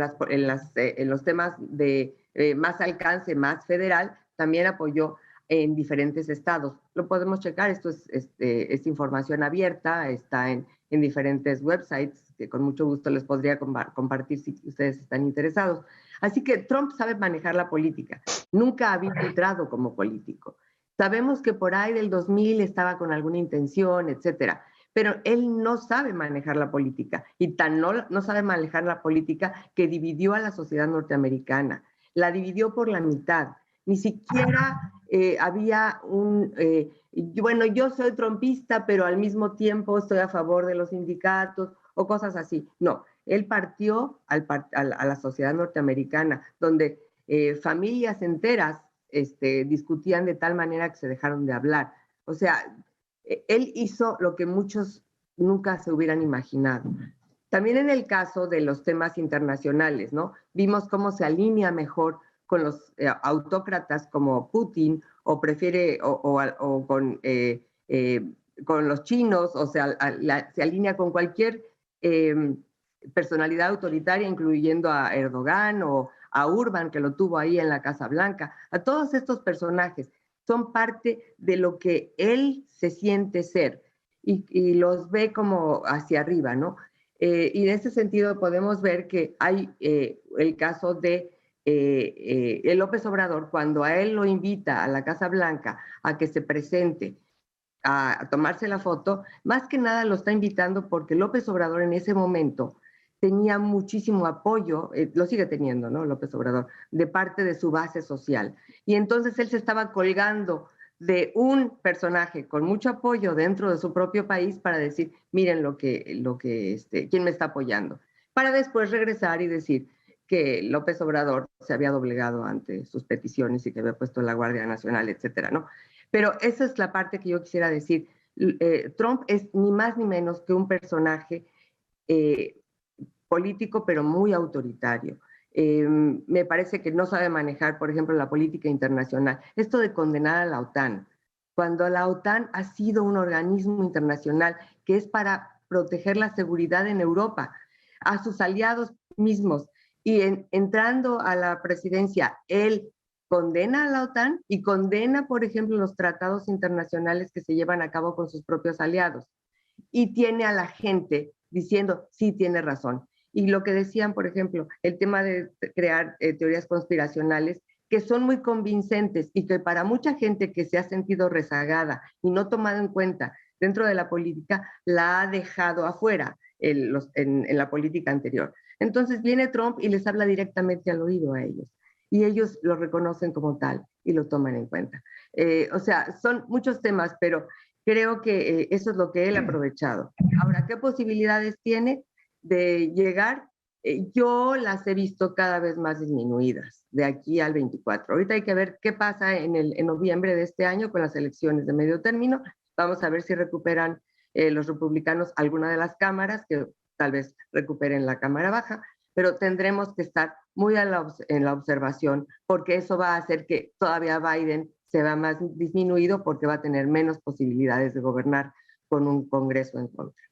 los temas de más alcance, más federal, también apoyó en diferentes estados. Lo podemos checar, esto es información abierta, está en en diferentes websites, que con mucho gusto les podría compartir si ustedes están interesados. Así que Trump sabe manejar la política. Nunca había entrado como político. Sabemos que por ahí del 2000 estaba con alguna intención, etcétera, pero él no sabe manejar la política y tan no sabe manejar la política que dividió a la sociedad norteamericana. La dividió por la mitad. Ni siquiera había bueno, yo soy trumpista, pero al mismo tiempo estoy a favor de los sindicatos o cosas así. No, él partió a la sociedad norteamericana, donde familias enteras discutían de tal manera que se dejaron de hablar. O sea, él hizo lo que muchos nunca se hubieran imaginado. También en el caso de los temas internacionales, ¿no? Vimos cómo se alinea mejor con los autócratas como Putin, o prefiere, o con los chinos, o sea, se alinea con cualquier personalidad autoritaria, incluyendo a Erdogan o a Urban, que lo tuvo ahí en la Casa Blanca. A todos estos personajes son parte de lo que él se siente ser y los ve como hacia arriba, ¿no? Y en ese sentido podemos ver que hay el caso de López Obrador, cuando a él lo invita a la Casa Blanca a que se presente a tomarse la foto, más que nada lo está invitando porque López Obrador en ese momento tenía muchísimo apoyo, lo sigue teniendo, ¿no? López Obrador, de parte de su base social. Y entonces él se estaba colgando de un personaje con mucho apoyo dentro de su propio país para decir, miren quién me está apoyando. Para después regresar y decir que López Obrador se había doblegado ante sus peticiones y que había puesto la Guardia Nacional, etcétera, ¿no? Pero esa es la parte que yo quisiera decir. Trump es ni más ni menos que un personaje político, pero muy autoritario. Me parece que no sabe manejar, por ejemplo, la política internacional. Esto de condenar a la OTAN, cuando la OTAN ha sido un organismo internacional que es para proteger la seguridad en Europa, a sus aliados mismos, y entrando a la presidencia, él condena a la OTAN y condena, por ejemplo, los tratados internacionales que se llevan a cabo con sus propios aliados. Y tiene a la gente diciendo, sí, tiene razón. Y lo que decían, por ejemplo, el tema de crear teorías conspiracionales que son muy convincentes y que para mucha gente que se ha sentido rezagada y no tomada en cuenta dentro de la política, la ha dejado afuera en la política anterior. Entonces viene Trump y les habla directamente al oído a ellos. Y ellos lo reconocen como tal y lo toman en cuenta. O sea, son muchos temas, pero creo que eso es lo que él ha aprovechado. Ahora, ¿qué posibilidades tiene de llegar? Yo las he visto cada vez más disminuidas de aquí al 24. Ahorita hay que ver qué pasa en noviembre de este año con las elecciones de medio término. Vamos a ver si recuperan los republicanos alguna de las cámaras, que tal vez recuperen la Cámara Baja, pero tendremos que estar muy en la observación, porque eso va a hacer que todavía Biden se vea más disminuido, porque va a tener menos posibilidades de gobernar con un Congreso en contra.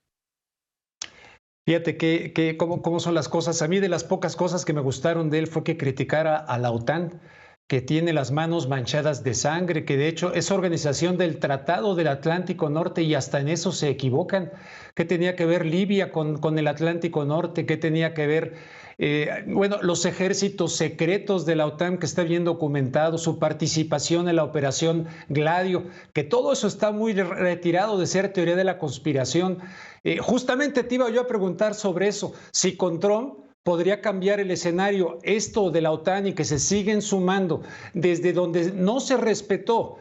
Fíjate cómo son las cosas. A mí, de las pocas cosas que me gustaron de él fue que criticara a la OTAN, que tiene las manos manchadas de sangre, que de hecho es organización del Tratado del Atlántico Norte y hasta en eso se equivocan. ¿Qué tenía que ver Libia con el Atlántico Norte? ¿Qué tenía que ver, los ejércitos secretos de la OTAN que está bien documentado, su participación en la operación Gladio? Que todo eso está muy retirado de ser teoría de la conspiración. Justamente te iba yo a preguntar sobre eso, si con Trump podría cambiar el escenario, esto de la OTAN, y que se siguen sumando desde donde no se respetó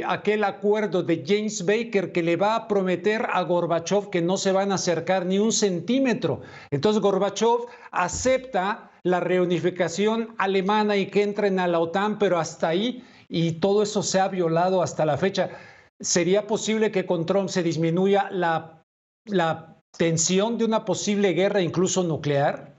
aquel acuerdo de James Baker, que le va a prometer a Gorbachov que no se van a acercar ni un centímetro. Entonces Gorbachov acepta la reunificación alemana y que entren a la OTAN, pero hasta ahí, y todo eso se ha violado hasta la fecha. ¿Sería posible que con Trump se disminuya la tensión de una posible guerra, incluso nuclear?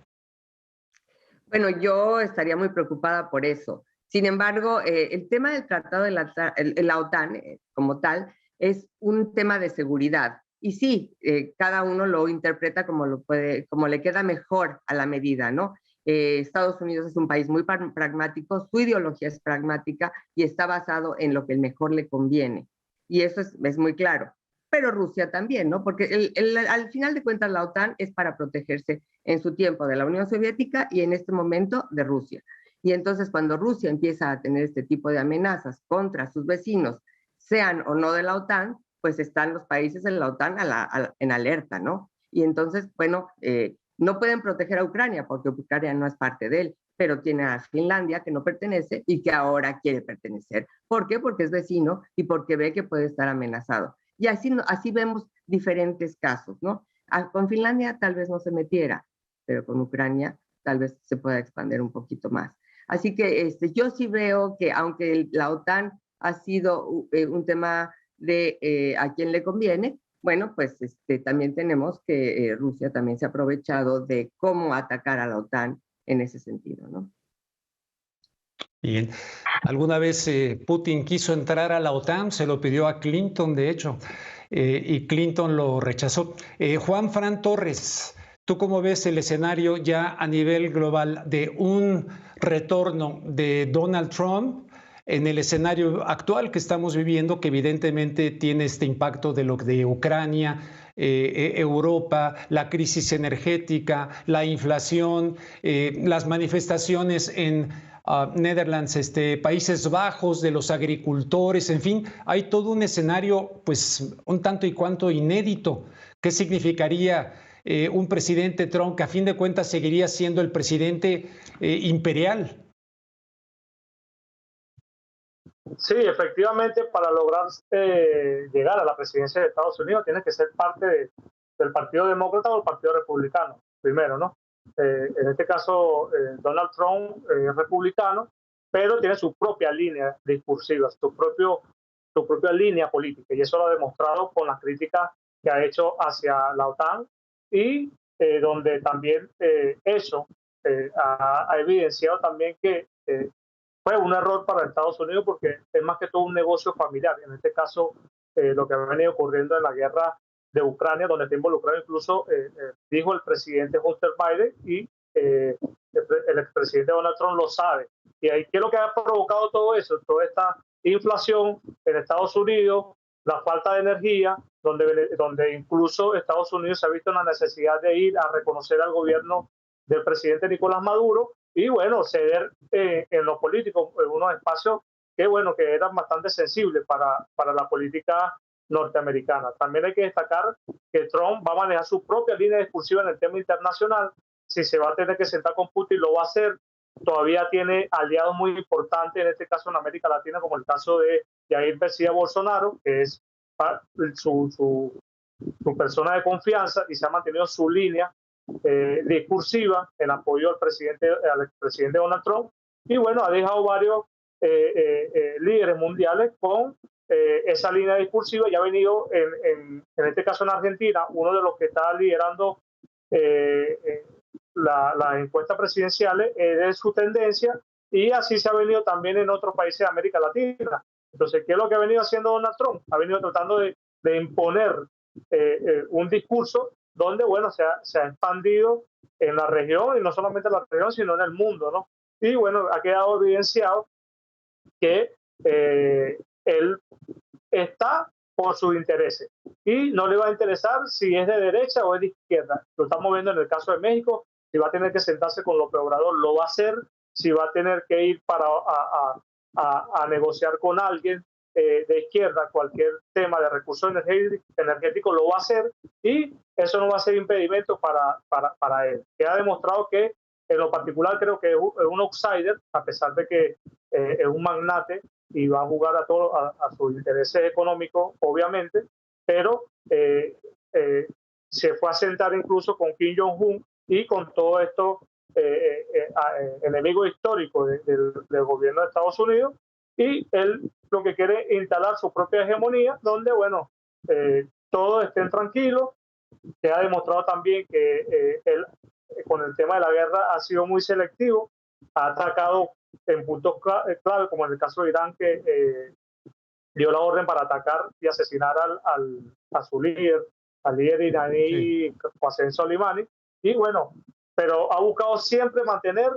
Bueno, yo estaría muy preocupada por eso. Sin embargo, el tema del tratado de la OTAN como tal es un tema de seguridad. Y sí, cada uno lo interpreta como le queda mejor a la medida, ¿no? Estados Unidos es un país muy pragmático, su ideología es pragmática y está basado en lo que mejor le conviene. Y eso es muy claro. pero Rusia también, ¿no? Porque al final de cuentas la OTAN es para protegerse en su tiempo de la Unión Soviética y en este momento de Rusia. Y entonces cuando Rusia empieza a tener este tipo de amenazas contra sus vecinos, sean o no de la OTAN, pues están los países en la OTAN en alerta, ¿no? Y entonces, bueno, no pueden proteger a Ucrania porque Ucrania no es parte de él, pero tiene a Finlandia que no pertenece y que ahora quiere pertenecer. ¿Por qué? Porque es vecino y porque ve que puede estar amenazado. Y así vemos diferentes casos, ¿no? Con Finlandia tal vez no se metiera, pero con Ucrania tal vez se pueda expandir un poquito más. Así que yo sí veo que aunque la OTAN ha sido un tema de a quién le conviene, bueno, pues también tenemos que Rusia también se ha aprovechado de cómo atacar a la OTAN en ese sentido, ¿no? Bien. Alguna vez Putin quiso entrar a la OTAN, se lo pidió a Clinton, de hecho, y Clinton lo rechazó. Juan Fran Torres, ¿tú cómo ves el escenario ya a nivel global de un retorno de Donald Trump en el escenario actual que estamos viviendo, que evidentemente tiene este impacto de lo de Ucrania, Europa, la crisis energética, la inflación, las manifestaciones en Netherlands, Países Bajos, de los agricultores, en fin, hay todo un escenario pues un tanto y cuanto inédito. ¿Qué significaría un presidente Trump que a fin de cuentas seguiría siendo el presidente imperial? Sí, efectivamente, para lograr llegar a la presidencia de Estados Unidos tienes que ser parte del Partido Demócrata o del Partido Republicano, primero, ¿no? En este caso, Donald Trump es republicano, pero tiene su propia línea discursiva, su propia línea política, y eso lo ha demostrado con las críticas que ha hecho hacia la OTAN y donde también eso ha evidenciado también que fue un error para Estados Unidos porque es más que todo un negocio familiar. En este caso, lo que ha venido ocurriendo en la guerra de Ucrania, donde está involucrado incluso, dijo el presidente Hunter Biden y el expresidente Donald Trump lo sabe. Y ahí, ¿qué es lo que ha provocado todo eso? Toda esta inflación en Estados Unidos, la falta de energía, donde incluso Estados Unidos se ha visto en la necesidad de ir a reconocer al gobierno del presidente Nicolás Maduro y, bueno, ceder en lo político en unos espacios que, bueno, que eran bastante sensibles para la política norteamericana. También hay que destacar que Trump va a manejar su propia línea discursiva en el tema internacional. Si se va a tener que sentar con Putin, lo va a hacer. Todavía tiene aliados muy importantes, en este caso en América Latina, como el caso de Jair Messias Bolsonaro, que es su persona de confianza y se ha mantenido su línea discursiva en apoyo al expresidente Donald Trump. Y bueno, ha dejado varios líderes mundiales con esa línea discursiva y ha venido, en este caso en Argentina, uno de los que está liderando las encuestas presidenciales de su tendencia, y así se ha venido también en otros países de América Latina. Entonces, ¿qué es lo que ha venido haciendo Donald Trump? Ha venido tratando de imponer un discurso donde, bueno, se ha expandido en la región, y no solamente en la región, sino en el mundo, ¿no? Y bueno, ha quedado evidenciado que él está por sus intereses y no le va a interesar si es de derecha o es de izquierda. Lo estamos viendo en el caso de México. Si va a tener que sentarse con López Obrador, lo va a hacer. Si va a tener que ir a negociar con alguien de izquierda cualquier tema de recursos energéticos, lo va a hacer, y eso no va a ser impedimento para él. Que ha demostrado que, en lo particular, creo que es un outsider, a pesar de que es un magnate y va a jugar a sus intereses económicos, obviamente, pero se fue a sentar incluso con Kim Jong-un y con todo esto enemigo histórico del gobierno de Estados Unidos, y él lo que quiere es instalar su propia hegemonía, donde, bueno, todos estén tranquilos. Se ha demostrado también que él, con el tema de la guerra, ha sido muy selectivo, ha atacado en puntos clave, como en el caso de Irán, que dio la orden para atacar y asesinar a su líder, al líder iraní, Qasem Soleimani. Y bueno, pero ha buscado siempre mantener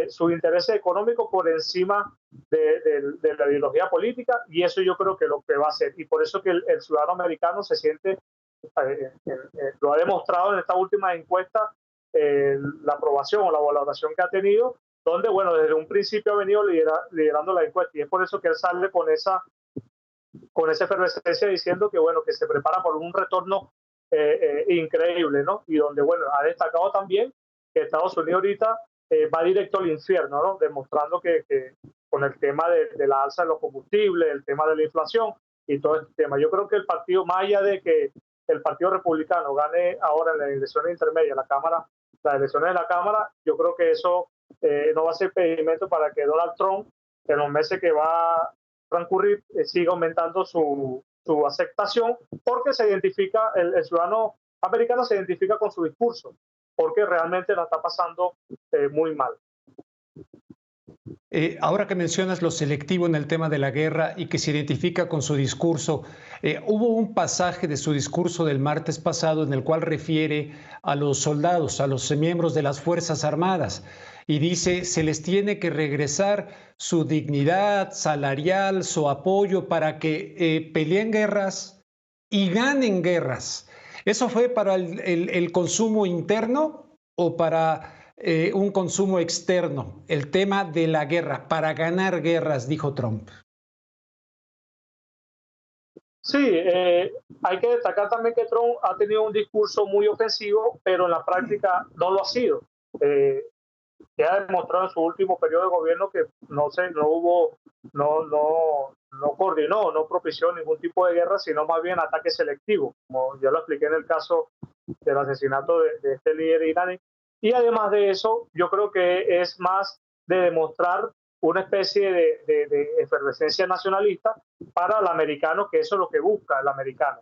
sus intereses económicos por encima de la ideología política, y eso yo creo que lo que va a hacer. Y por eso que el ciudadano americano se siente, lo ha demostrado en esta última encuesta, la aprobación o la valoración que ha tenido, donde, bueno, desde un principio ha venido liderando la encuesta, y es por eso que él sale con esa efervescencia diciendo que, bueno, que se prepara por un retorno increíble, ¿no? Y donde, bueno, ha destacado también que Estados Unidos ahorita va directo al infierno, ¿no? Demostrando que con el tema de la alza de los combustibles, el tema de la inflación y todo este tema. Yo creo que el partido, más allá de que el Partido Republicano gane ahora en las elecciones intermedias, las elecciones de la Cámara, yo creo que eso no va a ser impedimento para que Donald Trump, en los meses que va a transcurrir, siga aumentando su aceptación, porque se identifica, el ciudadano americano se identifica con su discurso, porque realmente la está pasando muy mal. Ahora que mencionas lo selectivo en el tema de la guerra y que se identifica con su discurso, hubo un pasaje de su discurso del martes pasado en el cual refiere a los soldados, a los miembros de las Fuerzas Armadas, y dice, se les tiene que regresar su dignidad salarial, su apoyo para que peleen guerras y ganen guerras. ¿Eso fue para el consumo interno o para un consumo externo? El tema de la guerra, para ganar guerras, dijo Trump. Sí, hay que destacar también que Trump ha tenido un discurso muy ofensivo, pero en la práctica no lo ha sido. Ya ha demostrado en su último periodo de gobierno que no coordinó, no propició ningún tipo de guerra, sino más bien ataque selectivo, como ya lo expliqué en el caso del asesinato de este líder iraní. Y además de eso, yo creo que es más de demostrar una especie de efervescencia nacionalista para el americano, que eso es lo que busca el americano,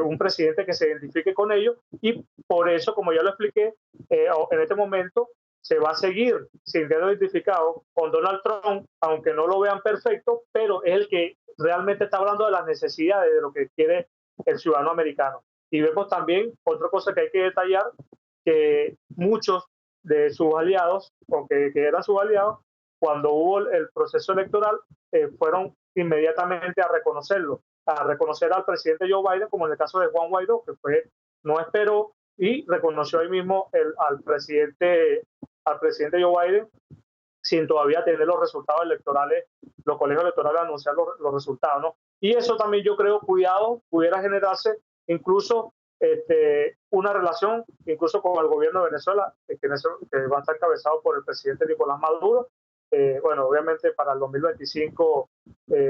un presidente que se identifique con ellos, y por eso, como ya lo expliqué, en este momento se va a seguir sintiendo identificado con Donald Trump, aunque no lo vean perfecto, pero es el que realmente está hablando de las necesidades de lo que quiere el ciudadano americano. Y vemos también otra cosa que hay que detallar, que muchos de sus aliados, o que eran sus aliados, cuando hubo el proceso electoral, fueron inmediatamente a reconocerlo, a reconocer al presidente Joe Biden, como en el caso de Juan Guaidó, que no esperó y reconoció ahí mismo al presidente Joe Biden, sin todavía tener los resultados electorales, los colegios electorales anunciar los resultados, ¿no? Y eso también, yo creo, pudiera generarse incluso una relación incluso con el gobierno de Venezuela, que va a estar encabezado por el presidente Nicolás Maduro. Bueno, obviamente para el 2025,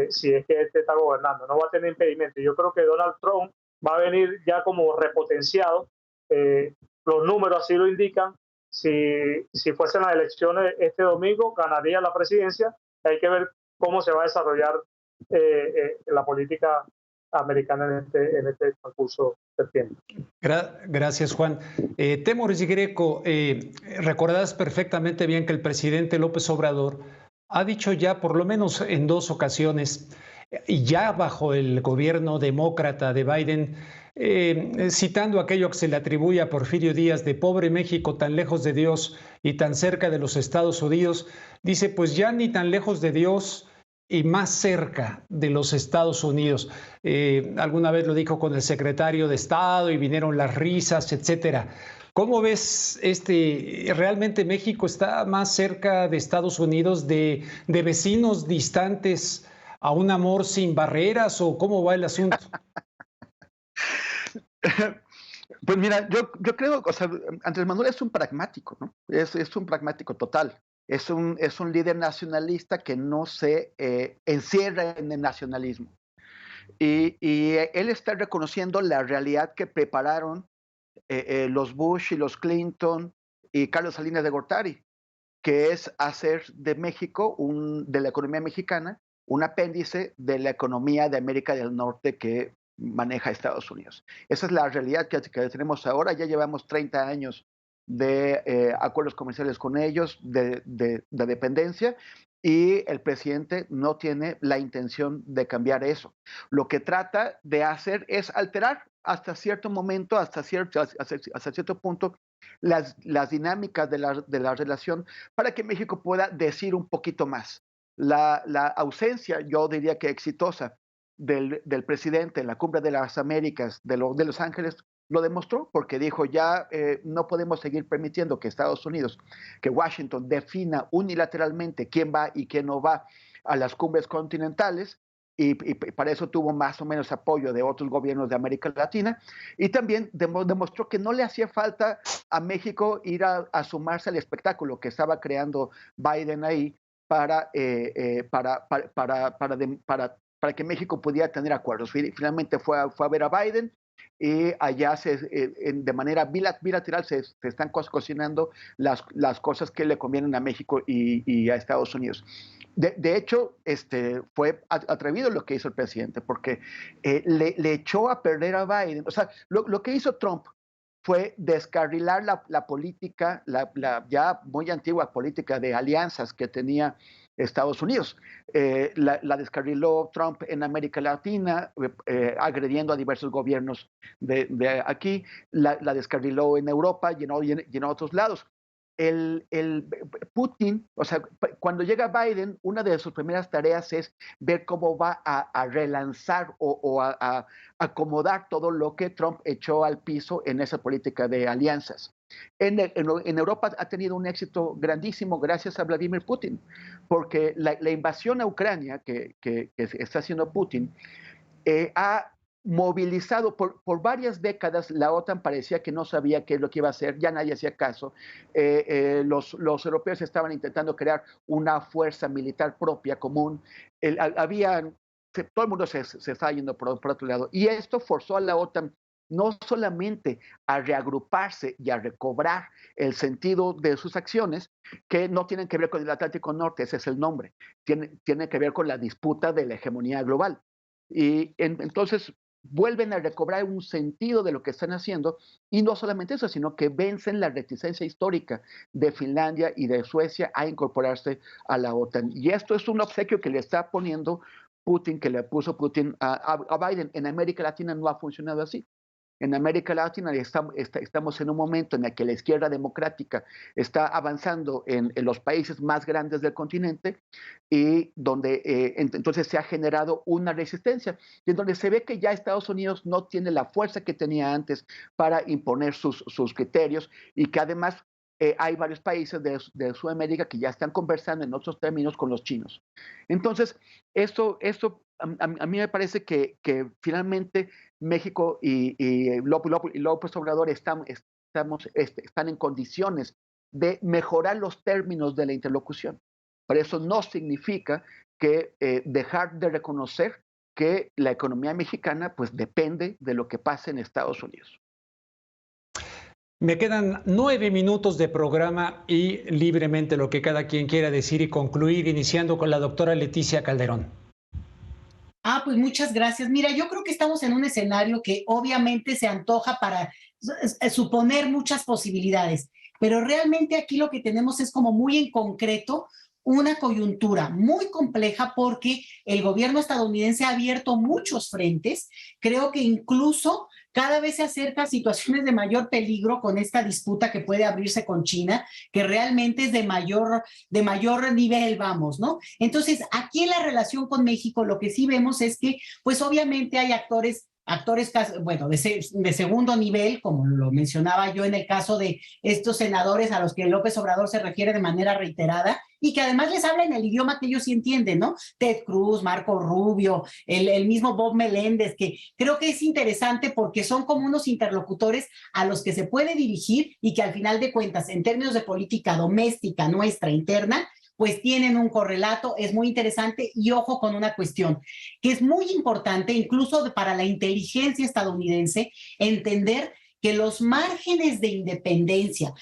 si es que está gobernando, no va a tener impedimento. Yo creo que Donald Trump va a venir ya como repotenciado. Los números así lo indican. Si fuesen las elecciones este domingo, ganaría la presidencia. Hay que ver cómo se va a desarrollar la política americana en este concurso septiembre. Gracias, Juan. Temoris y Greco, recordás perfectamente bien que el presidente López Obrador ha dicho ya por lo menos en 2 ocasiones, y ya bajo el gobierno demócrata de Biden, citando aquello que se le atribuye a Porfirio Díaz de pobre México tan lejos de Dios y tan cerca de los Estados Unidos, dice pues ya ni tan lejos de Dios y más cerca de los Estados Unidos. Alguna vez lo dijo con el secretario de Estado y vinieron las risas, etcétera. ¿Cómo ves realmente México está más cerca de Estados Unidos, de vecinos distantes a un amor sin barreras, o cómo va el asunto? Pues mira, yo creo, o sea, Andrés Manuel es un pragmático, ¿no? Es un pragmático total. Es un líder nacionalista que no se encierra en el nacionalismo. Y él está reconociendo la realidad que prepararon los Bush y los Clinton y Carlos Salinas de Gortari, que es hacer de México, de la economía mexicana, un apéndice de la economía de América del Norte que maneja Estados Unidos. Esa es la realidad que tenemos ahora. Ya llevamos 30 años de acuerdos comerciales con ellos, de dependencia, y el presidente no tiene la intención de cambiar eso. Lo que trata de hacer es alterar hasta cierto momento, hasta cierto punto, las dinámicas de la relación para que México pueda decir un poquito más. La ausencia, yo diría que exitosa, del presidente en la Cumbre de las Américas de Los Ángeles lo demostró, porque dijo ya no podemos seguir permitiendo que Estados Unidos, que Washington defina unilateralmente quién va y quién no va a las cumbres continentales, y para eso tuvo más o menos apoyo de otros gobiernos de América Latina, y también demostró que no le hacía falta a México ir a sumarse al espectáculo que estaba creando Biden ahí para que México pudiera tener acuerdos. Finalmente fue a ver a Biden, y allá de manera bilateral se están cocinando las cosas que le convienen a México y a Estados Unidos. De hecho, fue atrevido lo que hizo el presidente, porque le echó a perder a Biden. O sea, lo que hizo Trump fue descarrilar la política, la ya muy antigua política de alianzas que tenía Estados Unidos. La descarriló Trump en América Latina, agrediendo a diversos gobiernos de aquí, la descarriló en Europa y en otros lados. Putin, o sea, cuando llega Biden, una de sus primeras tareas es ver cómo va a relanzar o a acomodar todo lo que Trump echó al piso en esa política de alianzas. En Europa ha tenido un éxito grandísimo gracias a Vladimir Putin, porque la invasión a Ucrania que está haciendo Putin ha movilizado por varias décadas. La OTAN parecía que no sabía qué es lo que iba a hacer, ya nadie hacía caso. Los europeos estaban intentando crear una fuerza militar propia, común. Todo el mundo se estaba yendo por otro lado, y esto forzó a la OTAN no solamente a reagruparse y a recobrar el sentido de sus acciones, que no tienen que ver con el Atlántico Norte, ese es el nombre, tiene que ver con la disputa de la hegemonía global. Y entonces vuelven a recobrar un sentido de lo que están haciendo, y no solamente eso, sino que vencen la reticencia histórica de Finlandia y de Suecia a incorporarse a la OTAN. Y esto es un obsequio que le está poniendo Putin, que le puso Putin a Biden. En América Latina no ha funcionado así. En América Latina estamos en un momento en el que la izquierda democrática está avanzando en los países más grandes del continente, y donde entonces se ha generado una resistencia, y en donde se ve que ya Estados Unidos no tiene la fuerza que tenía antes para imponer sus criterios, y que además hay varios países de Sudamérica que ya están conversando en otros términos con los chinos. Entonces, esto a mí me parece que finalmente México y López Obrador están en condiciones de mejorar los términos de la interlocución. Pero eso no significa que dejar de reconocer que la economía mexicana pues depende de lo que pase en Estados Unidos. Me quedan 9 minutos de programa, y libremente lo que cada quien quiera decir y concluir, iniciando con la doctora Leticia Calderón. Pues muchas gracias. Mira, yo creo que estamos en un escenario que obviamente se antoja para suponer muchas posibilidades, pero realmente aquí lo que tenemos es como muy en concreto una coyuntura muy compleja, porque el gobierno estadounidense ha abierto muchos frentes. Creo que incluso cada vez se acerca a situaciones de mayor peligro con esta disputa que puede abrirse con China, que realmente es de mayor nivel, vamos, ¿no? Entonces, aquí en la relación con México, lo que sí vemos es que, pues obviamente hay actores, bueno, de segundo nivel, como lo mencionaba yo en el caso de estos senadores a los que López Obrador se refiere de manera reiterada, y que además les habla en el idioma que ellos sí entienden, ¿no? Ted Cruz, Marco Rubio, el mismo Bob Meléndez, que creo que es interesante porque son como unos interlocutores a los que se puede dirigir, y que al final de cuentas, en términos de política doméstica nuestra interna, pues tienen un correlato. Es muy interesante. Y ojo con una cuestión que es muy importante, incluso para la inteligencia estadounidense, entender que los márgenes de independencia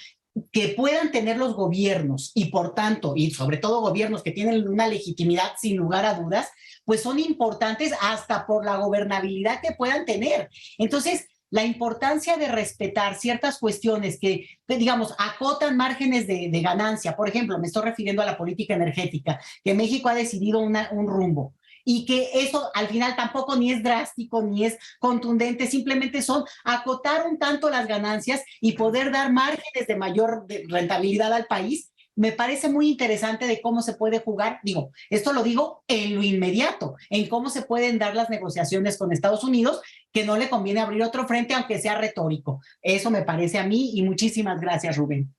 que puedan tener los gobiernos, y por tanto, y sobre todo gobiernos que tienen una legitimidad sin lugar a dudas, pues son importantes hasta por la gobernabilidad que puedan tener. Entonces, la importancia de respetar ciertas cuestiones que digamos, acotan márgenes de ganancia. Por ejemplo, me estoy refiriendo a la política energética, que México ha decidido un rumbo. y que eso al final tampoco ni es drástico ni es contundente, simplemente son acotar un tanto las ganancias y poder dar márgenes de mayor rentabilidad al país. Me parece muy interesante de cómo se puede jugar, esto lo digo en lo inmediato, en cómo se pueden dar las negociaciones con Estados Unidos, que no le conviene abrir otro frente, aunque sea retórico. Eso me parece a mí, y muchísimas gracias, Rubén.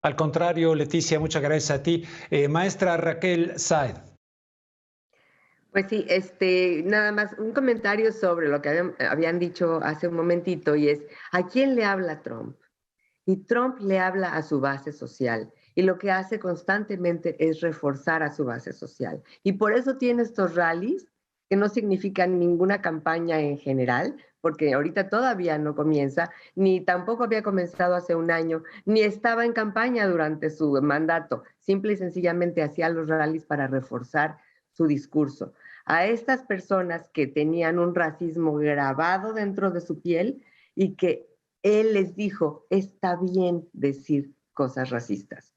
Al contrario, Leticia, muchas gracias a ti. Maestra Raquel Sáez. Pues sí, nada más un comentario sobre lo que habían dicho hace un momentito, y es, ¿a quién le habla Trump? Y Trump le habla a su base social, y lo que hace constantemente es reforzar a su base social. Y por eso tiene estos rallies que no significan ninguna campaña en general, porque ahorita todavía no comienza, ni tampoco había comenzado hace un año, ni estaba en campaña durante su mandato. Simple y sencillamente hacía los rallies para reforzar su discurso. A estas personas que tenían un racismo grabado dentro de su piel y que él les dijo, está bien decir cosas racistas,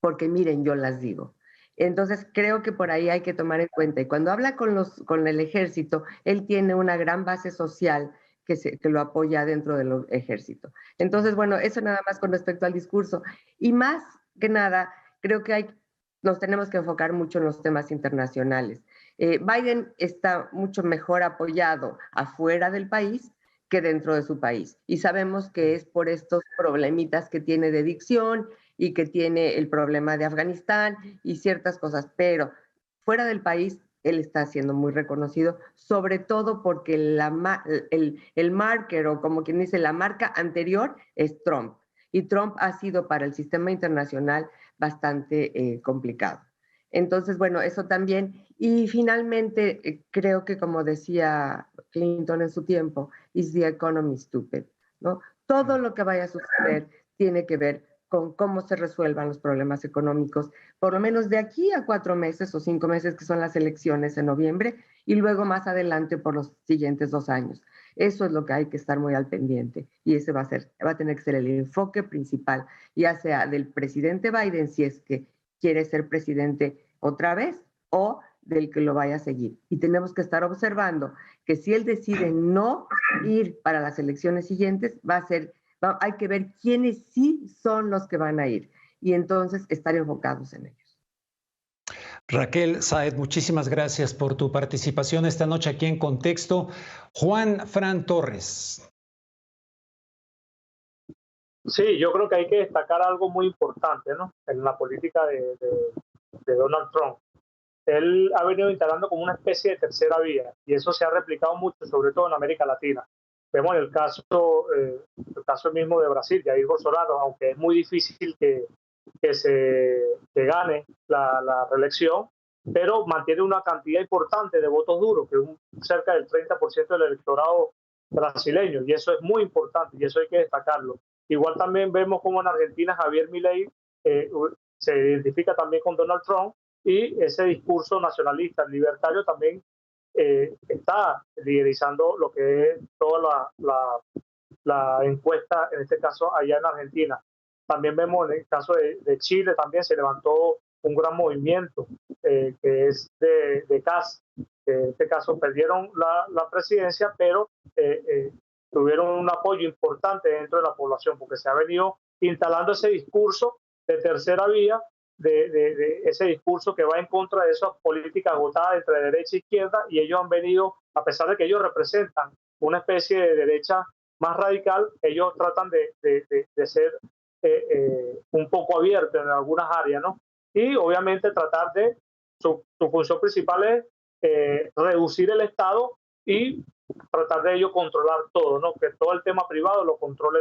porque miren, yo las digo. Entonces creo que por ahí hay que tomar en cuenta. Y cuando habla con el ejército, él tiene una gran base social que lo apoya dentro del ejército. Entonces, bueno, eso nada más con respecto al discurso. Y más que nada, creo que nos tenemos que enfocar mucho en los temas internacionales. Biden está mucho mejor apoyado afuera del país que dentro de su país. Y sabemos que es por estos problemitas que tiene de dicción y que tiene el problema de Afganistán y ciertas cosas, pero fuera del país él está siendo muy reconocido, sobre todo porque el marker, o como quien dice, la marca anterior es Trump. Y Trump ha sido para el sistema internacional bastante complicado. Entonces, bueno, eso también. Y finalmente, creo que como decía Clinton en su tiempo, is the economy stupid, ¿no? Todo lo que vaya a suceder tiene que ver con cómo se resuelvan los problemas económicos, por lo menos de aquí a 4 meses o 5 meses, que son las elecciones en noviembre, y luego más adelante por los siguientes 2 años. Eso es lo que hay que estar muy al pendiente, y ese va a tener que ser el enfoque principal, ya sea del presidente Biden, si es que quiere ser presidente otra vez, o del que lo vaya a seguir. Y tenemos que estar observando que si él decide no ir para las elecciones siguientes, hay que ver quiénes sí son los que van a ir y entonces estar enfocados en ellos. Raquel Sáez, muchísimas gracias por tu participación esta noche aquí en Contexto. Juan Fran Torres. Sí, yo creo que hay que destacar algo muy importante, ¿no? En la política de Donald Trump. Él ha venido instalando como una especie de tercera vía, y eso se ha replicado mucho, sobre todo en América Latina. Vemos el caso mismo de Brasil, Jair Bolsonaro, aunque es muy difícil que gane la reelección, pero mantiene una cantidad importante de votos duros, que es cerca del 30% del electorado brasileño, y eso es muy importante, y eso hay que destacarlo. Igual también vemos como en Argentina Javier Milei se identifica también con Donald Trump, y ese discurso nacionalista, libertario, también está liderizando lo que es toda la encuesta, en este caso allá en Argentina. También vemos en el caso de Chile, también se levantó un gran movimiento que es de CAS. En este caso perdieron la presidencia, pero tuvieron un apoyo importante dentro de la población, porque se ha venido instalando ese discurso de tercera vía, de ese discurso que va en contra de esas políticas agotadas entre derecha e izquierda, y ellos han venido, a pesar de que ellos representan una especie de derecha más radical, ellos tratan de ser un poco abiertos en algunas áreas, ¿no? Y obviamente tratar de, su función principal es reducir el Estado y tratar de ellos controlar todo, ¿no? Que todo el tema privado lo controle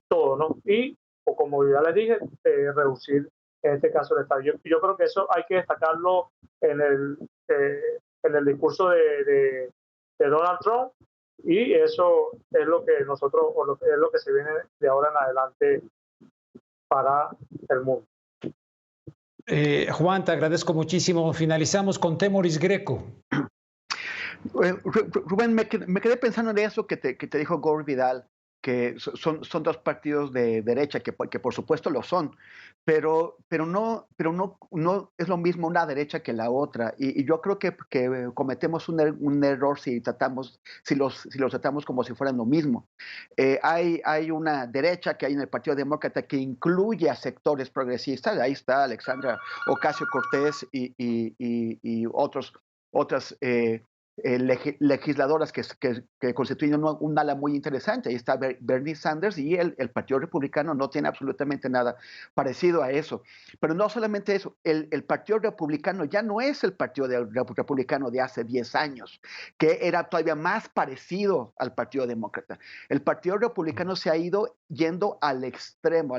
todo, ¿no? Y, o como ya les dije, reducir en este caso el Estado. Yo creo que eso hay que destacarlo en el discurso de Donald Trump, y eso es lo que nosotros, es lo que se viene de ahora en adelante para el mundo. Juan, te agradezco muchísimo. Finalizamos con Temoris Greco. Rubén, me quedé pensando en eso que te dijo Gore Vidal. son dos partidos de derecha, que por supuesto lo son, pero no es lo mismo una derecha que la otra. Y yo creo que cometemos un error si los tratamos como si fueran lo mismo. Hay una derecha que hay en el Partido Demócrata que incluye a sectores progresistas. Ahí está Alexandra Ocasio-Cortez y otras legisladoras que constituyen un ala muy interesante. Ahí está Bernie Sanders, y el Partido Republicano no tiene absolutamente nada parecido a eso. Pero no solamente eso, el Partido Republicano ya no es el Partido Republicano de hace 10 años, que era todavía más parecido al Partido Demócrata. El Partido Republicano se ha ido yendo al extremo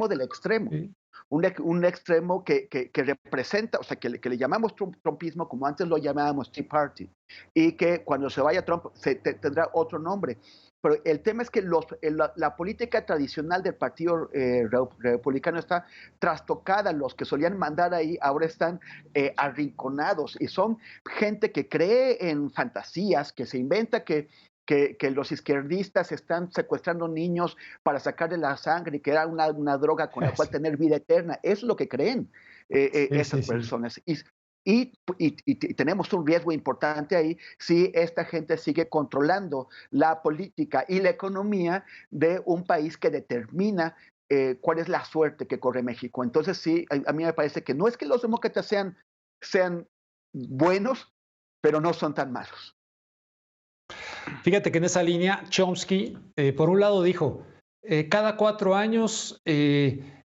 del extremo. Sí. Un extremo que representa, o sea, que le llamamos trumpismo, como antes lo llamábamos Tea Party, y que cuando se vaya Trump tendrá otro nombre. Pero el tema es que la política tradicional del Partido Republicano está trastocada. Los que solían mandar ahí ahora están arrinconados, y son gente que cree en fantasías, que se inventa que los izquierdistas están secuestrando niños para sacarle la sangre y que era una droga con la cual tener vida eterna. Eso es lo que creen esas personas. Y tenemos un riesgo importante ahí si esta gente sigue controlando la política y la economía de un país que determina cuál es la suerte que corre México. Entonces sí, a mí me parece que no es que los demócratas sean buenos, pero no son tan malos. Fíjate que en esa línea Chomsky, por un lado dijo, cada 4 años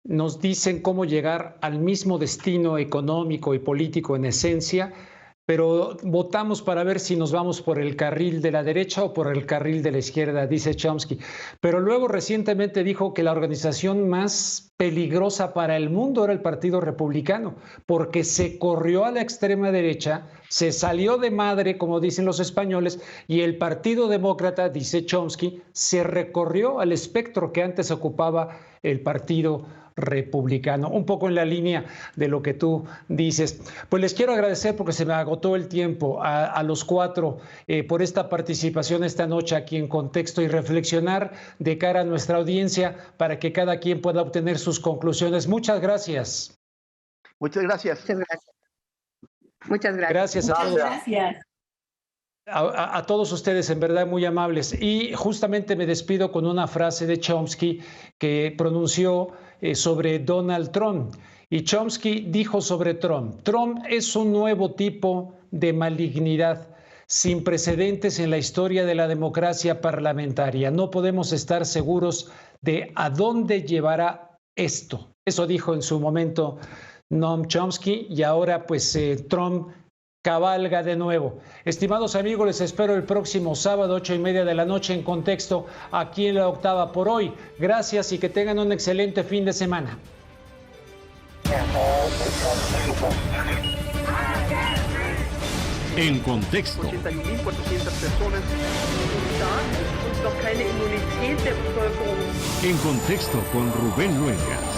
nos dicen cómo llegar al mismo destino económico y político en esencia, pero votamos para ver si nos vamos por el carril de la derecha o por el carril de la izquierda, dice Chomsky. Pero luego recientemente dijo que la organización más peligrosa para el mundo era el Partido Republicano, porque se corrió a la extrema derecha, se salió de madre, como dicen los españoles, y el Partido Demócrata, dice Chomsky, se recorrió al espectro que antes ocupaba el Partido Republicano. Un poco en la línea de lo que tú dices. Pues les quiero agradecer, porque se me agotó el tiempo, a los 4 por esta participación esta noche aquí en Contexto, y reflexionar de cara a nuestra audiencia para que cada quien pueda obtener sus conclusiones. Muchas gracias. Muchas gracias. Muchas gracias. Gracias a todos. Gracias. A todos ustedes, en verdad, muy amables. Y justamente me despido con una frase de Chomsky que pronunció sobre Donald Trump. Y Chomsky dijo sobre Trump: Trump es un nuevo tipo de malignidad sin precedentes en la historia de la democracia parlamentaria. No podemos estar seguros de a dónde llevará esto. Eso dijo en su momento Noam Chomsky, y ahora pues Trump cabalga de nuevo. Estimados amigos, les espero el próximo sábado, 8:30 de la noche, en Contexto, aquí en La Octava. Por hoy, gracias y que tengan un excelente fin de semana. En Contexto. 80.400 personas und noch keine Immunität der Bevölkerung. En Contexto con Rubén Luenga.